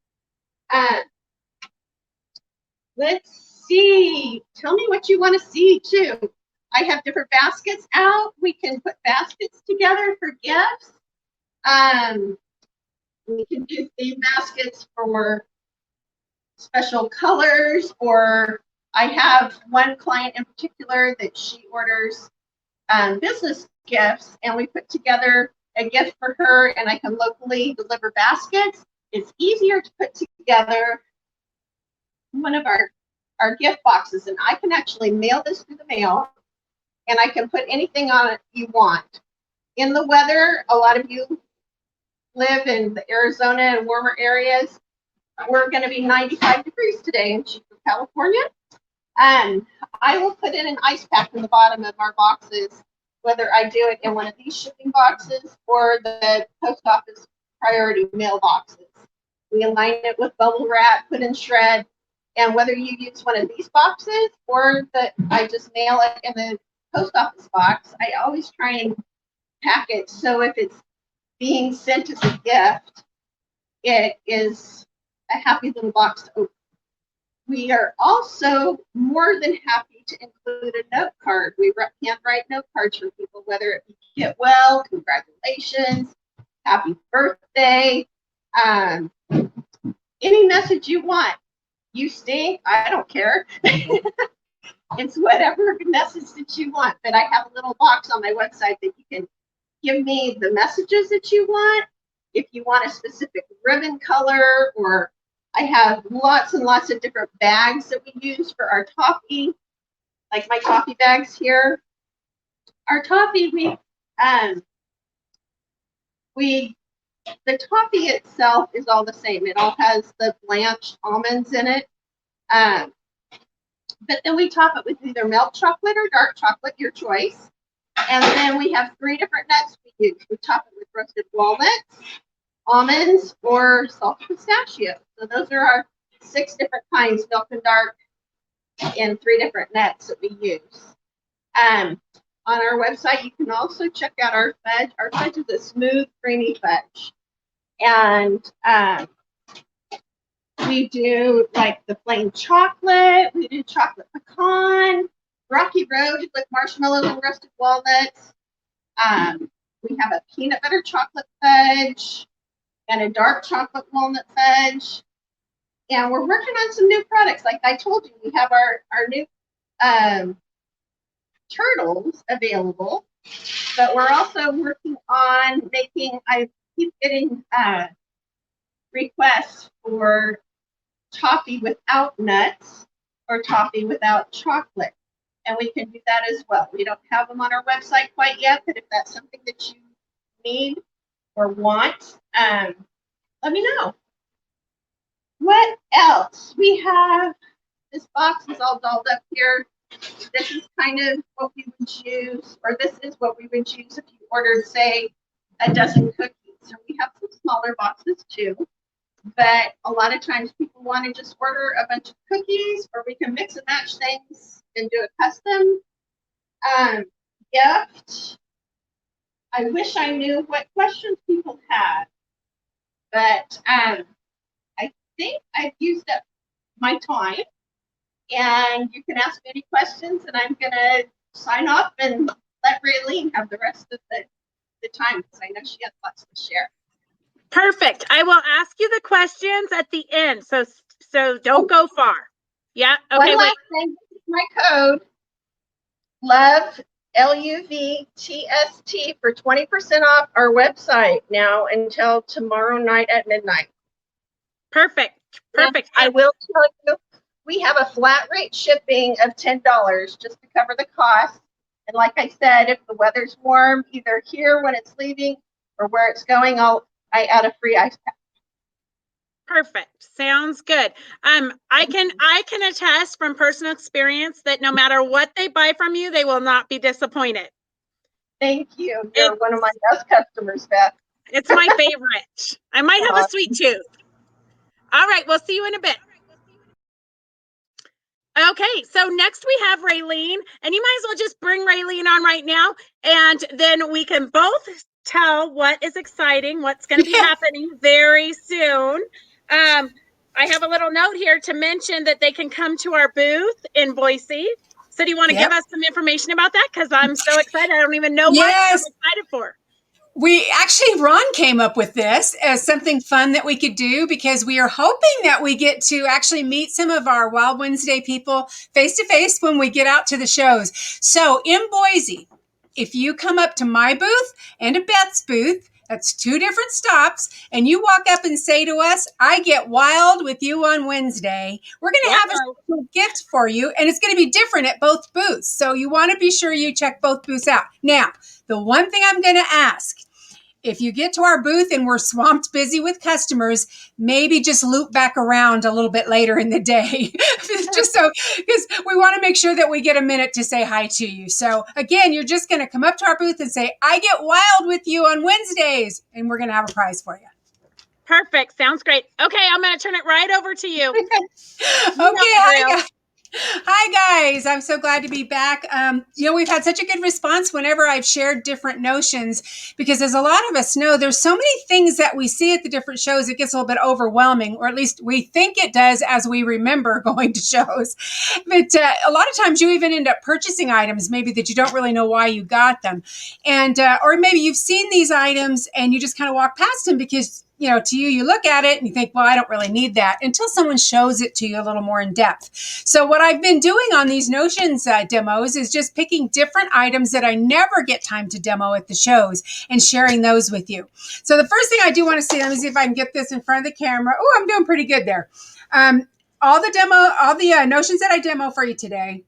Let's see. Tell me what you want to see too. I have different baskets out. We can put baskets together for gifts. We can do theme baskets for special colors, or I have one client in particular that she orders business gifts, and we put together a gift for her, and I can locally deliver baskets. It's easier to put together one of our gift boxes, and I can actually mail this through the mail, and I can put anything on it you want. In the weather, a lot of you live in the Arizona and warmer areas. We're going to be 95 degrees today in Chico, California. And I will put in an ice pack in the bottom of our boxes, whether I do it in one of these shipping boxes or the post office priority mail boxes. We align it with bubble wrap, put in shred, and whether you use one of these boxes or I just mail it in the post office box, I always try and pack it so if it's being sent as a gift, it is a happy little box to open. We are also more than happy to include a note card. We handwrite note cards for people, whether it be get well, congratulations, happy birthday, any message you want. You stink, I don't care. It's whatever message that you want. But I have a little box on my website that you can give me the messages that you want. If you want a specific ribbon color, or I have lots and lots of different bags that we use for our toffee, like my toffee bags here. Our toffee, the toffee itself is all the same. It all has the blanched almonds in it. But then we top it with either milk chocolate or dark chocolate, your choice. And then we have 3 different nuts we use. We top it with roasted walnuts, almonds, or salted pistachio. So those are our 6 different kinds, milk and dark, and 3 different nuts that we use. On our website, you can also check out our fudge. Our fudge is a smooth, creamy fudge. And we do like the plain chocolate. We do chocolate pecan, Rocky Road with marshmallows and roasted walnuts. We have a peanut butter chocolate fudge and a dark chocolate walnut fudge. And we're working on some new products. Like I told you, we have our new turtles available, but we're also working on making, I keep getting requests for toffee without nuts or toffee without chocolate. And we can do that as well. We don't have them on our website quite yet, but if that's something that you need or want, let me know. What else? We have, this box is all dolled up here. This is kind of what we would use, or this is what we would use if you ordered, say, a dozen cookies. So we have some smaller boxes too, but a lot of times people want to just order a bunch of cookies, or we can mix and match things and do a custom gift. I wish I knew what questions people had, but I think I've used up my time, and you can ask me any questions, and I'm going to sign off and let Raylene have the rest of the the time because I know she has lots to share. Perfect. I will ask you the questions at the end. So don't go far. Yeah. Okay. One last thing, this is my code. Love LUVTST for 20% off our website now until tomorrow night at midnight. Perfect. Perfect. And I will tell you, we have a flat rate shipping of $10 just to cover the cost. And like I said, if the weather's warm, either here when it's leaving or where it's going, I add a free ice pack. Perfect. Sounds good. I can attest from personal experience that no matter what they buy from you, they will not be disappointed. Thank you. You're one of my best customers, Beth. It's my favorite. I might have a sweet tooth. All right, we'll see you in a bit. Okay, so next we have Raylene, and you might as well just bring Raylene on right now, and then we can both tell what is exciting, what's going to be happening very soon. I have a little note here to mention that they can come to our booth in Boise. So do you want to give us some information about that? Because I'm so excited. I don't even know what I'm excited for. Ron came up with this as something fun that we could do because we are hoping that we get to actually meet some of our Wild Wednesday people face to face when we get out to the shows. So in Boise, if you come up to my booth and to Beth's booth, that's 2 different stops, and you walk up and say to us, I get wild with you on Wednesday, we're going to have a special gift for you, and it's going to be different at both booths. So you want to be sure you check both booths out. Now, the one thing I'm going to ask, if you get to our booth and we're swamped busy with customers, maybe just loop back around a little bit later in the day, just so, because we want to make sure that we get a minute to say hi to you. So again, you're just going to come up to our booth and say, I get wild with you on Wednesdays, and we're going to have a prize for you. Perfect. Sounds great. Okay, I'm going to turn it right over to you. Okay, hi guys. I'm so glad to be back. We've had such a good response whenever I've shared different notions, because as a lot of us know, there's so many things that we see at the different shows, it gets a little bit overwhelming, or at least we think it does as we remember going to shows. But a lot of times you even end up purchasing items maybe that you don't really know why you got them. And or maybe you've seen these items and you just kind of walk past them because to you look at it and you think, well, I don't really need that, until someone shows it to you a little more in depth. So what I've been doing on these Notions demos is just picking different items that I never get time to demo at the shows and sharing those with you. So the first thing I do want to see, let me see if I can get this in front of the camera. Oh, I'm doing pretty good there. All the Notions that I demo for you today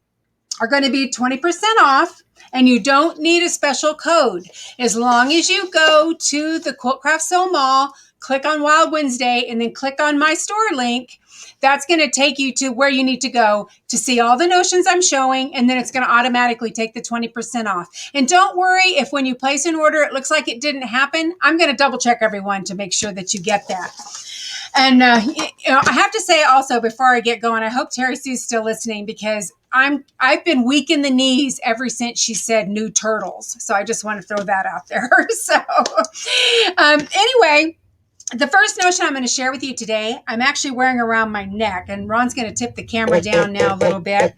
are going to be 20% off, and you don't need a special code. As long as you go to the Quilt Craft Sew Mall, click on Wild Wednesday, and then click on my store link, that's going to take you to where you need to go to see all the Notions I'm showing, and then it's going to automatically take the 20% off. And don't worry if when you place an order, it looks like it didn't happen. I'm going to double check everyone to make sure that you get that. And I have to say also, before I get going, I hope Terri Sue's still listening, because I've been weak in the knees ever since she said new turtles. So I just want to throw that out there. So anyway, the first notion I'm going to share with you today, I'm actually wearing around my neck, and Ron's going to tip the camera down now a little bit.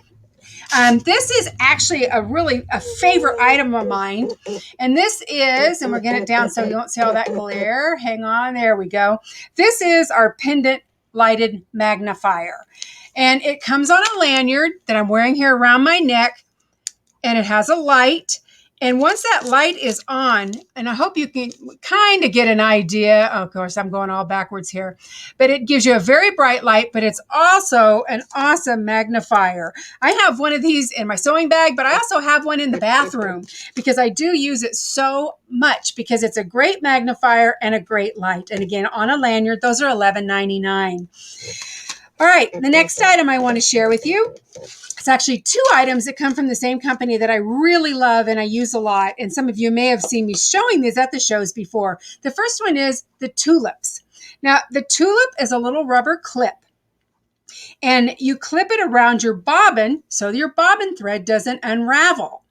This is actually a favorite item of mine. And this is, and we're getting it down so you won't see all that glare. Hang on, there we go. This is our pendant lighted magnifier. And it comes on a lanyard that I'm wearing here around my neck, and it has a light. And once that light is on, and I hope you can kind of get an idea, of course, I'm going all backwards here, but it gives you a very bright light, but it's also an awesome magnifier. I have one of these in my sewing bag, but I also have one in the bathroom because I do use it so much, because it's a great magnifier and a great light. And again, on a lanyard, those are $11.99. All right, the next item I want to share with you, it's actually 2 items that come from the same company that I really love and I use a lot. And some of you may have seen me showing these at the shows before. The first one is the tulips. Now, the tulip is a little rubber clip, and you clip it around your bobbin so your bobbin thread doesn't unravel.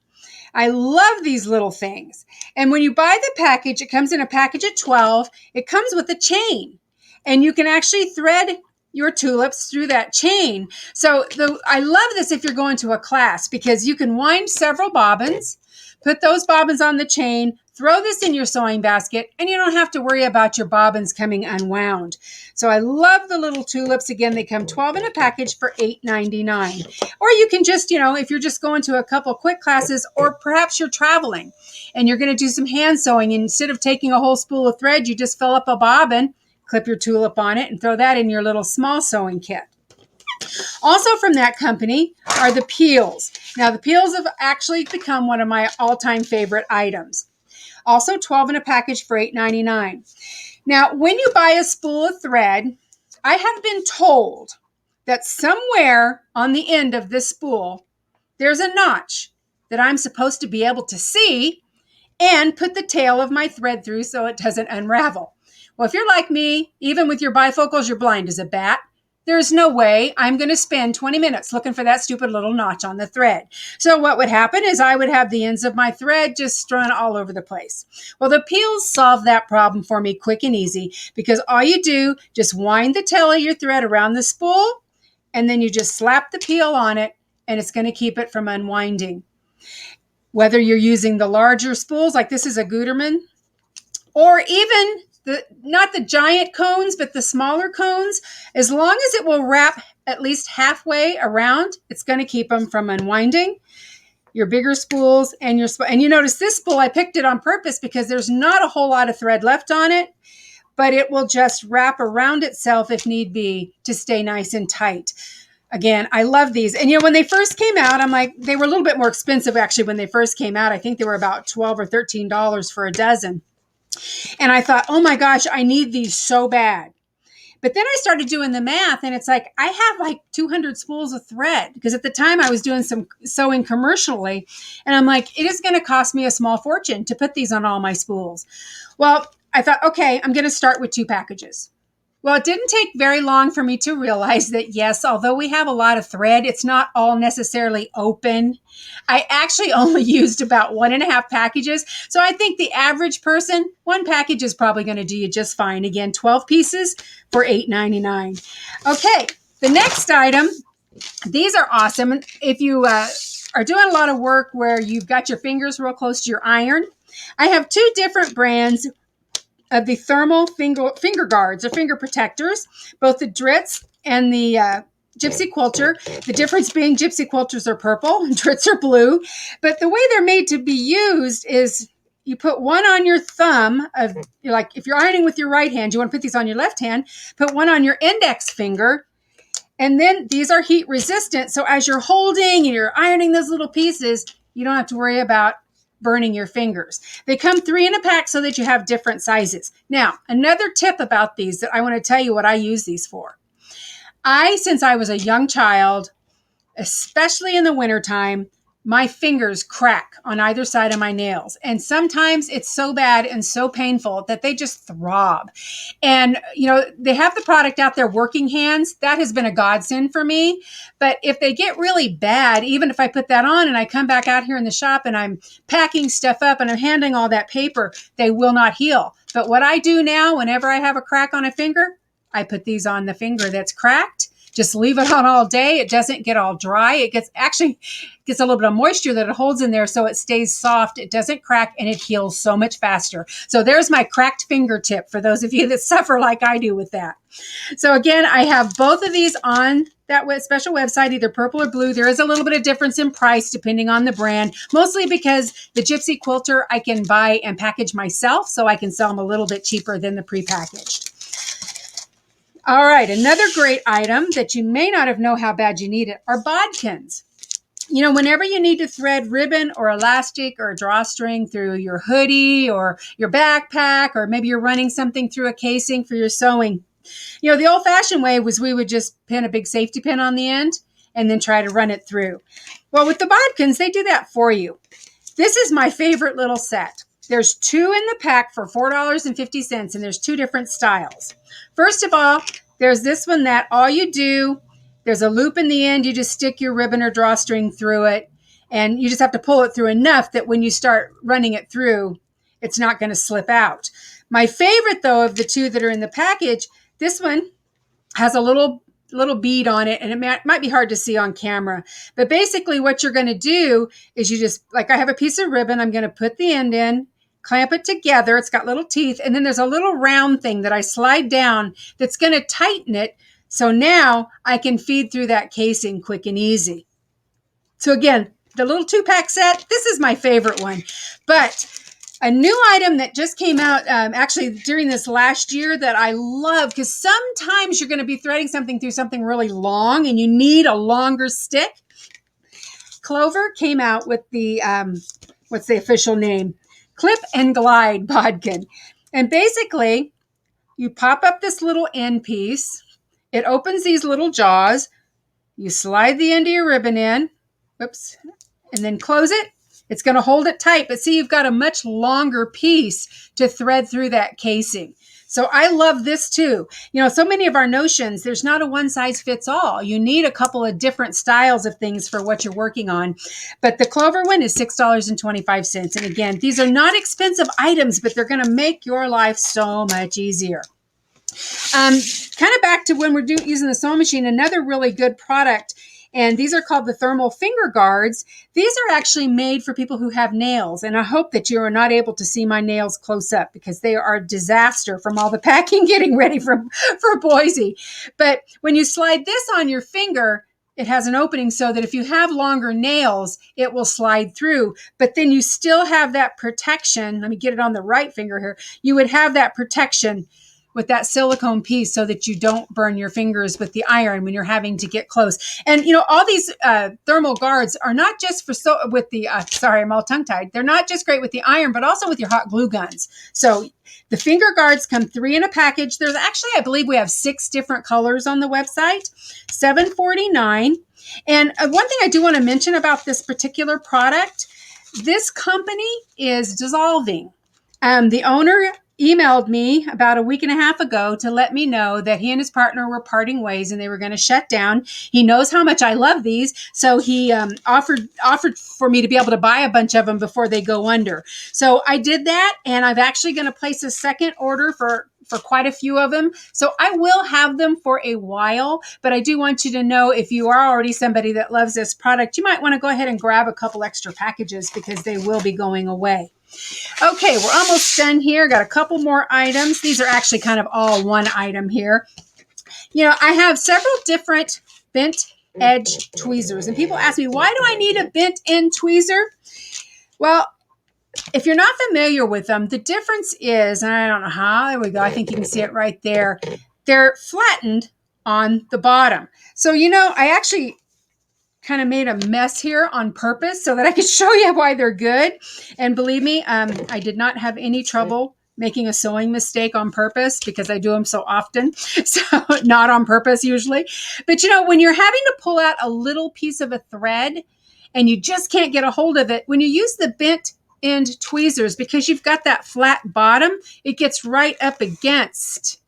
I love these little things. And when you buy the package, it comes in a package of 12. It comes with a chain, and you can actually thread your tulips through that chain. So I love this if you're going to a class, because you can wind several bobbins, put those bobbins on the chain, throw this in your sewing basket, and you don't have to worry about your bobbins coming unwound. So I love the little tulips. Again, they come 12 in a package for $8.99. Or you can just, if you're just going to a couple quick classes, or perhaps you're traveling and you're going to do some hand sewing, and instead of taking a whole spool of thread, you just fill up a bobbin, clip your tulip on it, and throw that in your little small sewing kit. Also from that company are the peels. Now, the peels have actually become one of my all-time favorite items. Also 12 in a package for $8.99. Now, when you buy a spool of thread, I have been told that somewhere on the end of this spool, there's a notch that I'm supposed to be able to see and put the tail of my thread through so it doesn't unravel. Well, if you're like me, even with your bifocals, you're blind as a bat. There's no way I'm going to spend 20 minutes looking for that stupid little notch on the thread. So what would happen is I would have the ends of my thread just strewn all over the place. Well, the peels solve that problem for me quick and easy, because all you do, just wind the tail of your thread around the spool, and then you just slap the peel on it, and it's going to keep it from unwinding. Whether you're using the larger spools, like this is a Gutermann, or even not the giant cones, but the smaller cones, as long as it will wrap at least halfway around, it's going to keep them from unwinding. Your bigger spools and you notice this spool, I picked it on purpose because there's not a whole lot of thread left on it, but it will just wrap around itself if need be to stay nice and tight. Again, I love these. And when they first came out, I'm like, they were a little bit more expensive actually when they first came out. I think they were about $12 or $13 for a dozen. And I thought, oh my gosh, I need these so bad. But then I started doing the math, and it's like, I have like 200 spools of thread, because at the time I was doing some sewing commercially, and I'm like, it is going to cost me a small fortune to put these on all my spools. Well, I thought, okay, I'm going to start with 2 packages. Well, it didn't take very long for me to realize that, yes, although we have a lot of thread, it's not all necessarily open. I actually only used about 1.5 packages. So I think the average person, 1 package is probably going to do you just fine. Again, 12 pieces for $8.99. Okay, the next item, these are awesome. If you are doing a lot of work where you've got your fingers real close to your iron, I have 2 different brands of the thermal finger guards or finger protectors, both the Dritz and the Gypsy Quilter. The difference being Gypsy Quilters are purple and Dritz are blue. But the way they're made to be used is you put one on your thumb like if you're ironing with your right hand, you want to put these on your left hand, put one on your index finger. And then these are heat resistant. So as you're holding and you're ironing those little pieces, you don't have to worry about burning your fingers. They come 3 in a pack so that you have different sizes. Now, another tip about these that I want to tell you what I use these for. Since I was a young child, especially in the wintertime, my fingers crack on either side of my nails. And sometimes it's so bad and so painful that they just throb. And, they have the product out there, Working Hands. That has been a godsend for me. But if they get really bad, even if I put that on and I come back out here in the shop and I'm packing stuff up and I'm handling all that paper, they will not heal. But what I do now, whenever I have a crack on a finger, I put these on the finger that's cracked. Just leave it on all day. It doesn't get all dry. It gets a little bit of moisture that it holds in there so it stays soft. It doesn't crack and it heals so much faster. So there's my cracked finger tip for those of you that suffer like I do with that. So again, I have both of these on that special website, either purple or blue. There is a little bit of difference in price depending on the brand, mostly because the Gypsy Quilter I can buy and package myself, so I can sell them a little bit cheaper than the prepackaged. All right, another great item that you may not have known how bad you need it are bodkins. Whenever you need to thread ribbon or elastic or a drawstring through your hoodie or your backpack, or maybe you're running something through a casing for your sewing. The old-fashioned way was we would just pin a big safety pin on the end and then try to run it through. Well, with the bodkins, they do that for you. This is my favorite little set. There's 2 in the pack for $4.50, and there's 2 different styles. First of all, there's this one that all you do, there's a loop in the end, you just stick your ribbon or drawstring through it, and you just have to pull it through enough that when you start running it through, it's not going to slip out. My favorite, though, of the 2 that are in the package, this one has a little bead on it, and it might be hard to see on camera. But basically what you're going to do is you just, like I have a piece of ribbon, I'm going to put the end in, clamp it together. It's got little teeth. And then there's a little round thing that I slide down that's going to tighten it. So now I can feed through that casing quick and easy. So again, the little 2-pack set, this is my favorite one. But a new item that just came out actually during this last year that I love, because sometimes you're going to be threading something through something really long and you need a longer stick. Clover came out with the, what's the official name? Clip and Glide bodkin. And basically, you pop up this little end piece. It opens these little jaws. You slide the end of your ribbon in. Whoops. And then close it. It's going to hold it tight. But see, you've got a much longer piece to thread through that casing. So I love this too. You know, so many of our notions, there's not a one size fits all. You need a couple of different styles of things for what you're working on. But the Clover one is $6.25. And again, these are not expensive items, but they're going to make your life so much easier. Kind of back to when we're using the sewing machine, another really good product. And these are called the thermal finger guards. These are actually made for people who have nails. And I hope that you are not able to see my nails close up because they are a disaster from all the packing getting ready for Boise. But when you slide this on your finger, it has an opening so that if you have longer nails, it will slide through. But then you still have that protection. Let me get it on the right finger here. You would have that protection with that silicone piece so that you don't burn your fingers with the iron when you're having to get close. And, you know, all these thermal guards are not just for sorry, I'm all tongue-tied. They're not just great with the iron, but also with your hot glue guns. So the finger guards come 3 in a package. There's actually, I believe we have 6 different colors on the website, $7.49. And one thing I do want to mention about this particular product, this company is dissolving. The owner emailed me about a week and a half ago to let me know that he and his partner were parting ways and they were going to shut down. He knows how much I love these, so he offered for me to be able to buy a bunch of them before they go under. So I did that, and I'm actually going to place a second order for quite a few of them. So I will have them for a while, but I do want you to know if you are already somebody that loves this product, you might want to go ahead and grab a couple extra packages because they will be going away. Okay, we're almost done here. Got a couple more items. These are actually kind of all one item here. You know, I have several different bent edge tweezers, and people ask me, why do I need a bent end tweezer? Well, if you're not familiar with them, the difference is, and I don't know how, there we go. I think you can see it right there. They're flattened on the bottom. So, you know, I actually kind of made a mess here on purpose so that I could show you why they're good. And believe me, I did not have any trouble making a sewing mistake on purpose because I do them so often. So not on purpose usually. But you know, when you're having to pull out a little piece of a thread and you just can't get a hold of it, when you use the bent end tweezers, because you've got that flat bottom, it gets right up against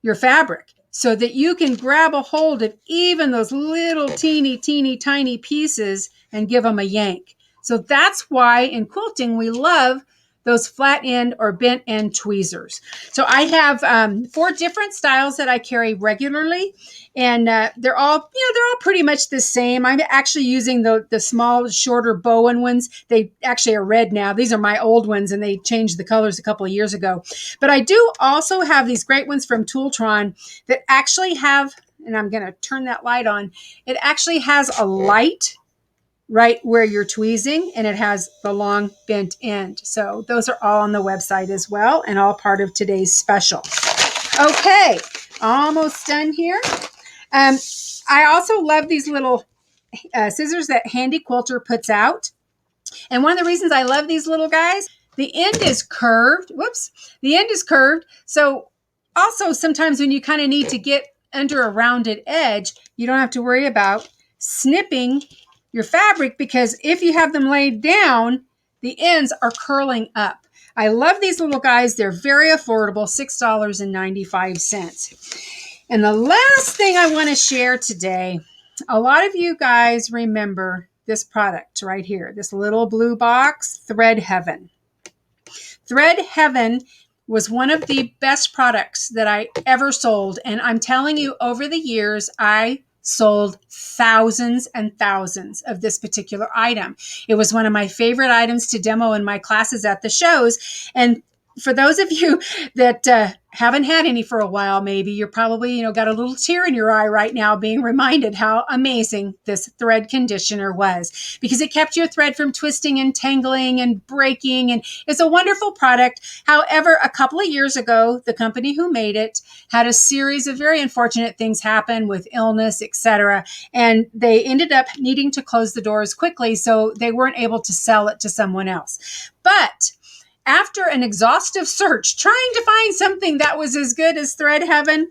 your fabric, so that you can grab a hold of even those little teeny tiny pieces and give them a yank. So that's why in quilting we love those flat end or bent end tweezers. So I have 4 different styles that I carry regularly, and they're all pretty much the same. I'm actually using the small, shorter Bowen ones. They actually are red now. These are my old ones, and they changed the colors a couple of years ago. But I do also have these great ones from Tooltron that actually have, and I'm going to turn that light on, it actually has a light right where you're tweezing, and it has the long bent end. So those are all on the website as well, and all part of today's special. Okay, almost done here. I also love these little scissors that Handy Quilter puts out. And one of the reasons I love these little guys, the end is curved. Whoops. The end is curved. So also sometimes when you kind of need to get under a rounded edge, you don't have to worry about snipping your fabric, because if you have them laid down, the ends are curling up. I love these little guys. They're very affordable, $6.95. And the last thing I want to share today, a lot of you guys remember this product right here, this little blue box, Thread Heaven. Thread Heaven was one of the best products that I ever sold. And I'm telling you, over the years, I sold thousands and thousands of this particular item. It was one of my favorite items to demo in my classes at the shows. And for those of you that haven't had any for a while, maybe you're probably, got a little tear in your eye right now being reminded how amazing this thread conditioner was, because it kept your thread from twisting and tangling and breaking. And it's a wonderful product. However, a couple of years ago, the company who made it had a series of very unfortunate things happen with illness, etc. And they ended up needing to close the doors quickly, so they weren't able to sell it to someone else. But after an exhaustive search, trying to find something that was as good as Thread Heaven,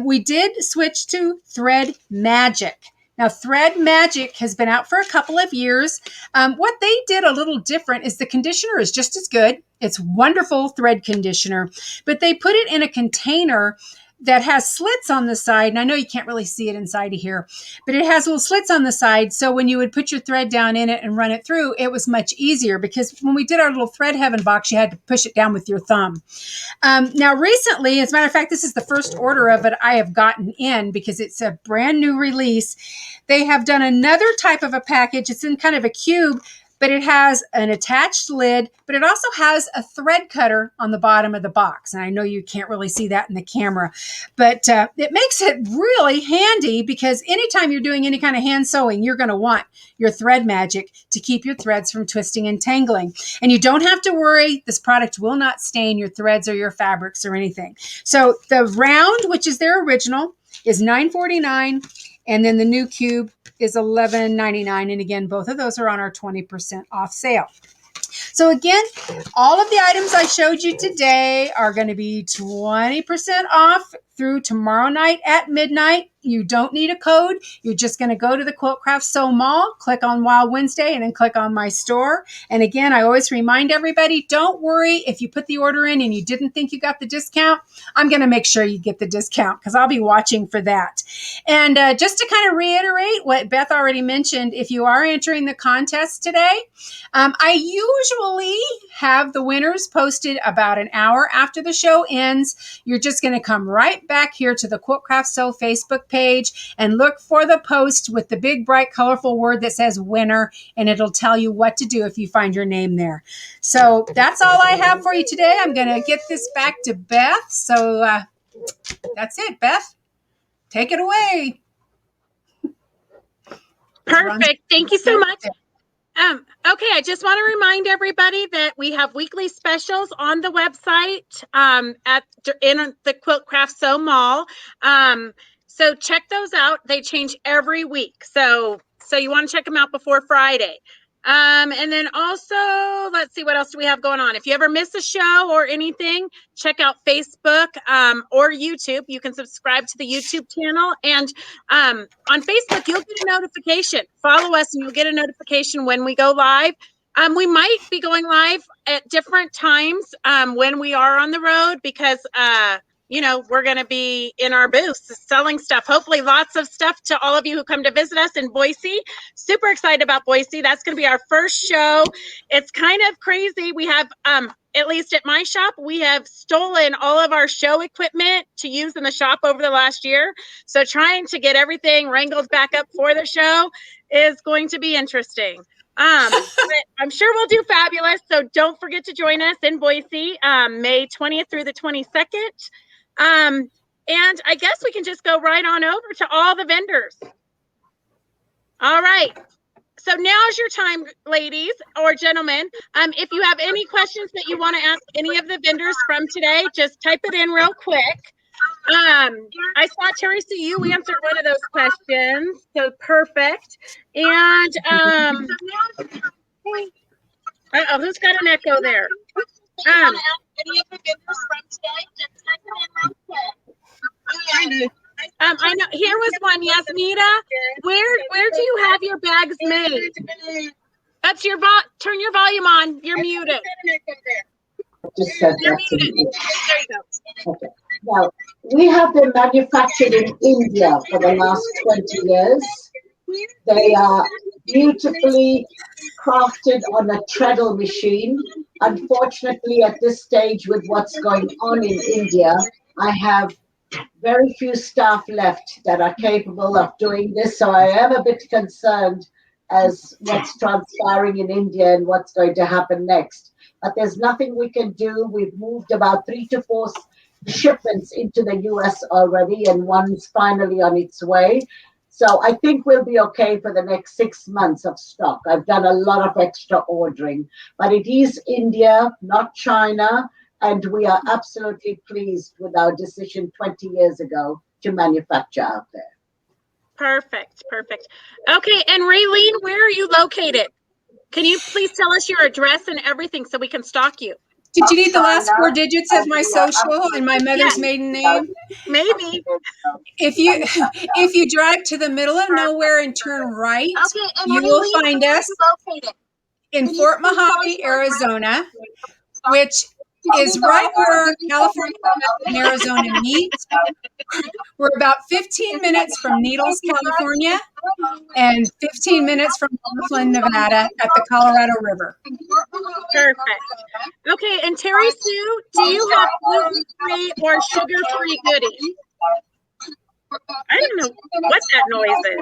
we did switch to Thread Magic. Now, Thread Magic has been out for a couple of years. What they did a little different is the conditioner is just as good. It's wonderful thread conditioner, but they put it in a container that has slits on the side. And I know you can't really see it inside of here, but it has little slits on the side. So when you would put your thread down in it and run it through, it was much easier, because when we did our little Thread Heaven box, you had to push it down with your thumb. Now, recently, as a matter of fact, this is the first order of it I have gotten in, because it's a brand new release. They have done another type of a package. It's in kind of a cube, but it has an attached lid, but it also has a thread cutter on the bottom of the box. And I know you can't really see that in the camera, but it makes it really handy, because anytime you're doing any kind of hand sewing, you're going to want your Thread Magic to keep your threads from twisting and tangling. And you don't have to worry. This product will not stain your threads or your fabrics or anything. So the round, which is their original, is $9.49. And then the new cube is $11.99. And again, both of those are on our 20% off sale. So again, all of the items I showed you today are going to be 20% off through tomorrow night at midnight. You don't need a code. You're just going to go to the Quilt Craft Sew Mall, click on Wild Wednesday, and then click on My Store. And again, I always remind everybody, don't worry if you put the order in and you didn't think you got the discount. I'm going to make sure you get the discount, because I'll be watching for that. And just to kind of reiterate what Beth already mentioned, if you are entering the contest today, I usually have the winners posted about an hour after the show ends. You're just going to come right back here to the Quilt Craft Sew Facebook page and look for the post with the big, bright, colorful word that says winner, and it'll tell you what to do if you find your name there. So that's all I have for you today. I'm going to get this back to Beth. So that's it, Beth. Take it away. Perfect. Thank you so much. Okay, I just want to remind everybody that we have weekly specials on the website in the Quilt Craft Sew Mall. So check those out. They change every week. So you want to check them out before Friday. And then also, let's see, what else do we have going on? If you ever miss a show or anything, check out Facebook or YouTube. You can subscribe to the YouTube channel. And on Facebook, you'll get a notification. Follow us and you'll get a notification when we go live. We might be going live at different times when we are on the road, because we're going to be in our booths selling stuff. Hopefully lots of stuff to all of you who come to visit us in Boise. Super excited about Boise. That's going to be our first show. It's kind of crazy. We have, at least at my shop, we have stolen all of our show equipment to use in the shop over the last year. So trying to get everything wrangled back up for the show is going to be interesting. But I'm sure we'll do fabulous. So don't forget to join us in Boise, May 20th through the 22nd. And I guess we can just go right on over to all the vendors. All right. So now's your time, ladies or gentlemen. If you have any questions that you want to ask any of the vendors from today, just type it in real quick. I saw Terri, so you answered one of those questions. So perfect. And who's got an echo there? Any of the vendors from today, just type it in real quick. I know here was one. Yasmita, where do you have your bags made? That's your turn your volume on. You're muted. Just said that to me. There you go. Okay. Now, we have been manufactured in India for the last 20 years. They are beautifully crafted on a treadle machine. Unfortunately, at this stage, with what's going on in India, I have very few staff left that are capable of doing this. So I am a bit concerned as what's transpiring in India and what's going to happen next. But there's nothing we can do. We've moved about 3 to 4 shipments into the US already, and one's finally on its way. So I think we'll be okay for the next 6 months of stock. I've done a lot of extra ordering, but it is India, not China. And we are absolutely pleased with our decision 20 years ago to manufacture out there. Perfect. Perfect. Okay. And Raylene, where are you located? Can you please tell us your address and everything so we can stalk you? Did you need the last 4 digits of my social and my mother's maiden name? Maybe. If you drive to the middle of nowhere and turn right, you will find us in Fort Mojave, Arizona, which is right where California and Arizona meet. We're about 15 minutes from Needles, California, and 15 minutes from Laughlin, Nevada at the Colorado River. Perfect. Okay, and Terri Sue, do you have gluten-free or sugar-free goodies? I don't know what that noise is.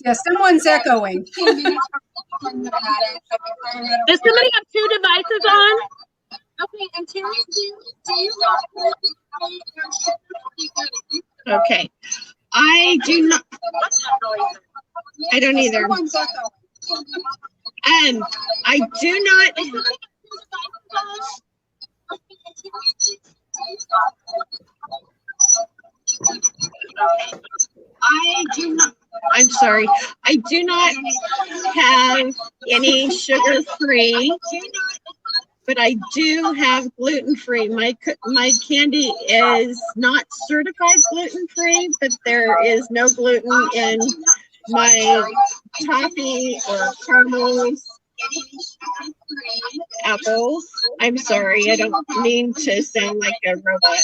Yeah, someone's echoing. Does somebody have 2 devices on? Okay, and Terri Sue, do you have gluten-free or sugar-free goodies? Okay. I do not. I don't either. I do not. I do not. I'm sorry. I do not have any sugar-free, but I do have gluten-free. My candy is not certified gluten-free, but there is no gluten in my toffee or caramels, apples. I'm sorry, I don't mean to sound like a robot.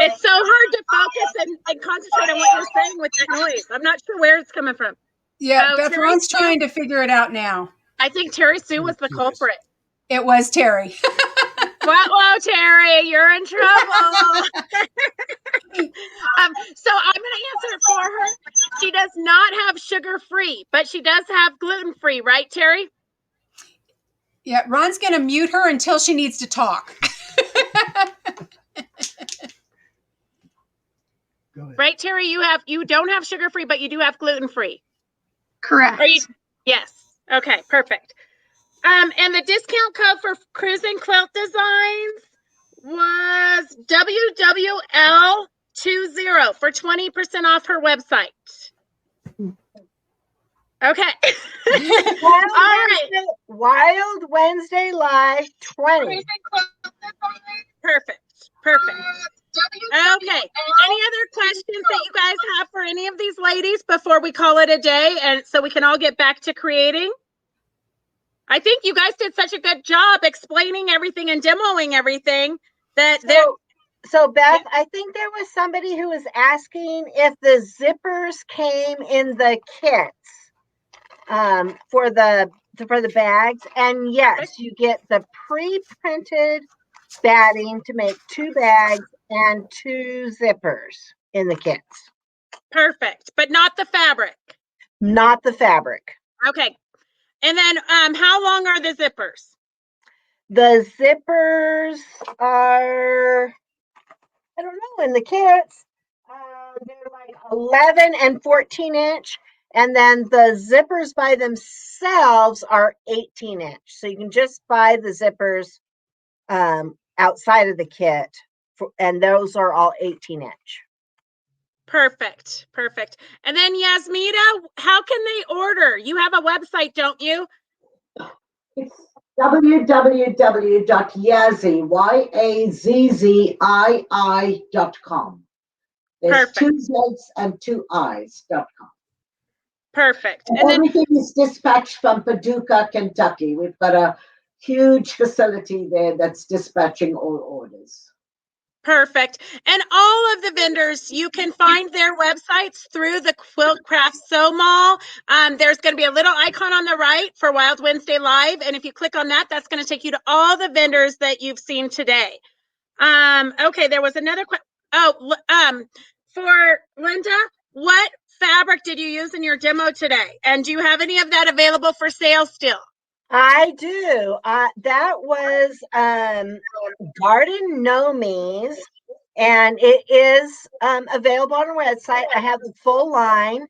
It's so hard to focus and concentrate on what you're saying with that noise. I'm not sure where it's coming from. Yeah, Beth Ron's trying to figure it out now. I think Terri Sue was the culprit. It was Terri. Whoa, Terri, you're in trouble. So I'm going to answer it for her. She does not have sugar-free, but she does have gluten-free, right, Terri? Yeah, Ron's going to mute her until she needs to talk. Right, Terri, you don't have sugar-free, but you do have gluten-free. Correct. Yes. Okay, perfect. And the discount code for Kruusn Quilt Designs was WWL20 for 20% off her website. Okay. All right. Wild Wednesday Live 20. Perfect. Okay. Any other questions that you guys have for any of these ladies before we call it a day, and so we can all get back to creating? I think you guys did such a good job explaining everything and demoing everything that So Beth, I think there was somebody who was asking if the zippers came in the kits for the bags, and yes, you get the pre-printed batting to make 2 bags and 2 zippers in the kits. Perfect, but not the fabric. Not the fabric. Okay. And then how long are the zippers? The zippers are, I don't know, in the kits, they're like 11 and 14 inch. And then the zippers by themselves are 18 inch. So you can just buy the zippers outside of the kit, and those are all 18 inch. Perfect. And then Yasmita, how can they order? You have a website, don't you? It's www.YAZZII.com. There's Perfect. 2 Z's and 2 I's.com. Perfect. And everything is dispatched from Paducah, Kentucky. We've got a huge facility there that's dispatching all orders. Perfect. And all of the vendors, you can find their websites through the Quilt Craft Sew Mall. There's going to be a little icon on the right for Wild Wednesday Live. And if you click on that, that's going to take you to all the vendors that you've seen today. Okay, there was another question. For Linda, what fabric did you use in your demo today? And do you have any of that available for sale still? I do. That was Garden Nomies, and it is available on our website. I have the full line.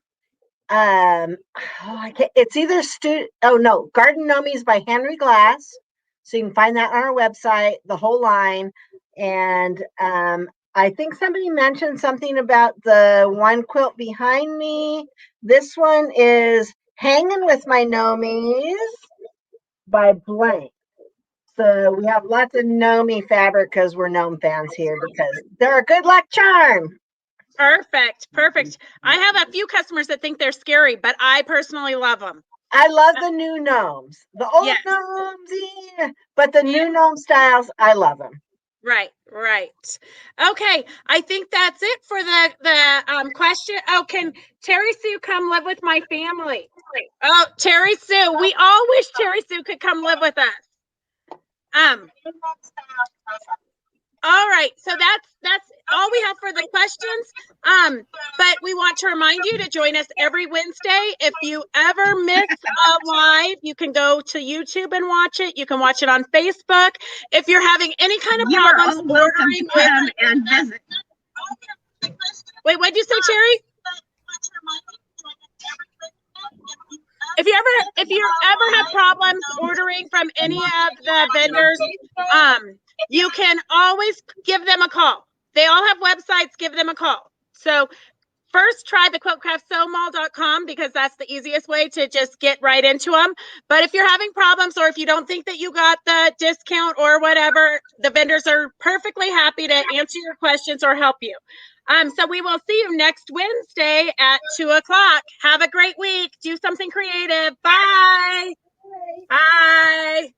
It's either Garden Nomies by Henry Glass. So you can find that on our website, the whole line. And I think somebody mentioned something about the one quilt behind me. This one is Hanging with My Nomies by Blank. So we have lots of Nomi fabric because we're gnome fans here because they're a good luck charm. Perfect. I have a few customers that think they're scary, but I personally love them. I love the new gnomes. The old gnomes, yeah, but the new gnome styles, I love them. Right. Okay, I think that's it for the question. Oh, can Terri Sue come live with my family? Oh, Terri Sue, we all wish Terri Sue could come live with us. All right, so that's all we have for the questions. But we want to remind you to join us every Wednesday. If you ever miss a live, you can go to YouTube and watch it. You can watch it on Facebook. If you're having any kind of problems ordering with and visit. Wait, what did you say, Terri? If you ever have problems ordering from any of the vendors, you can always give them a call. They all have websites. Give them a call. So first, try the quiltcraftsewmall.com because that's the easiest way to just get right into them. But if you're having problems or if you don't think that you got the discount or whatever, the vendors are perfectly happy to answer your questions or help you. So we will see you next Wednesday at 2:00. Have a great week. Do something creative. Bye. Bye.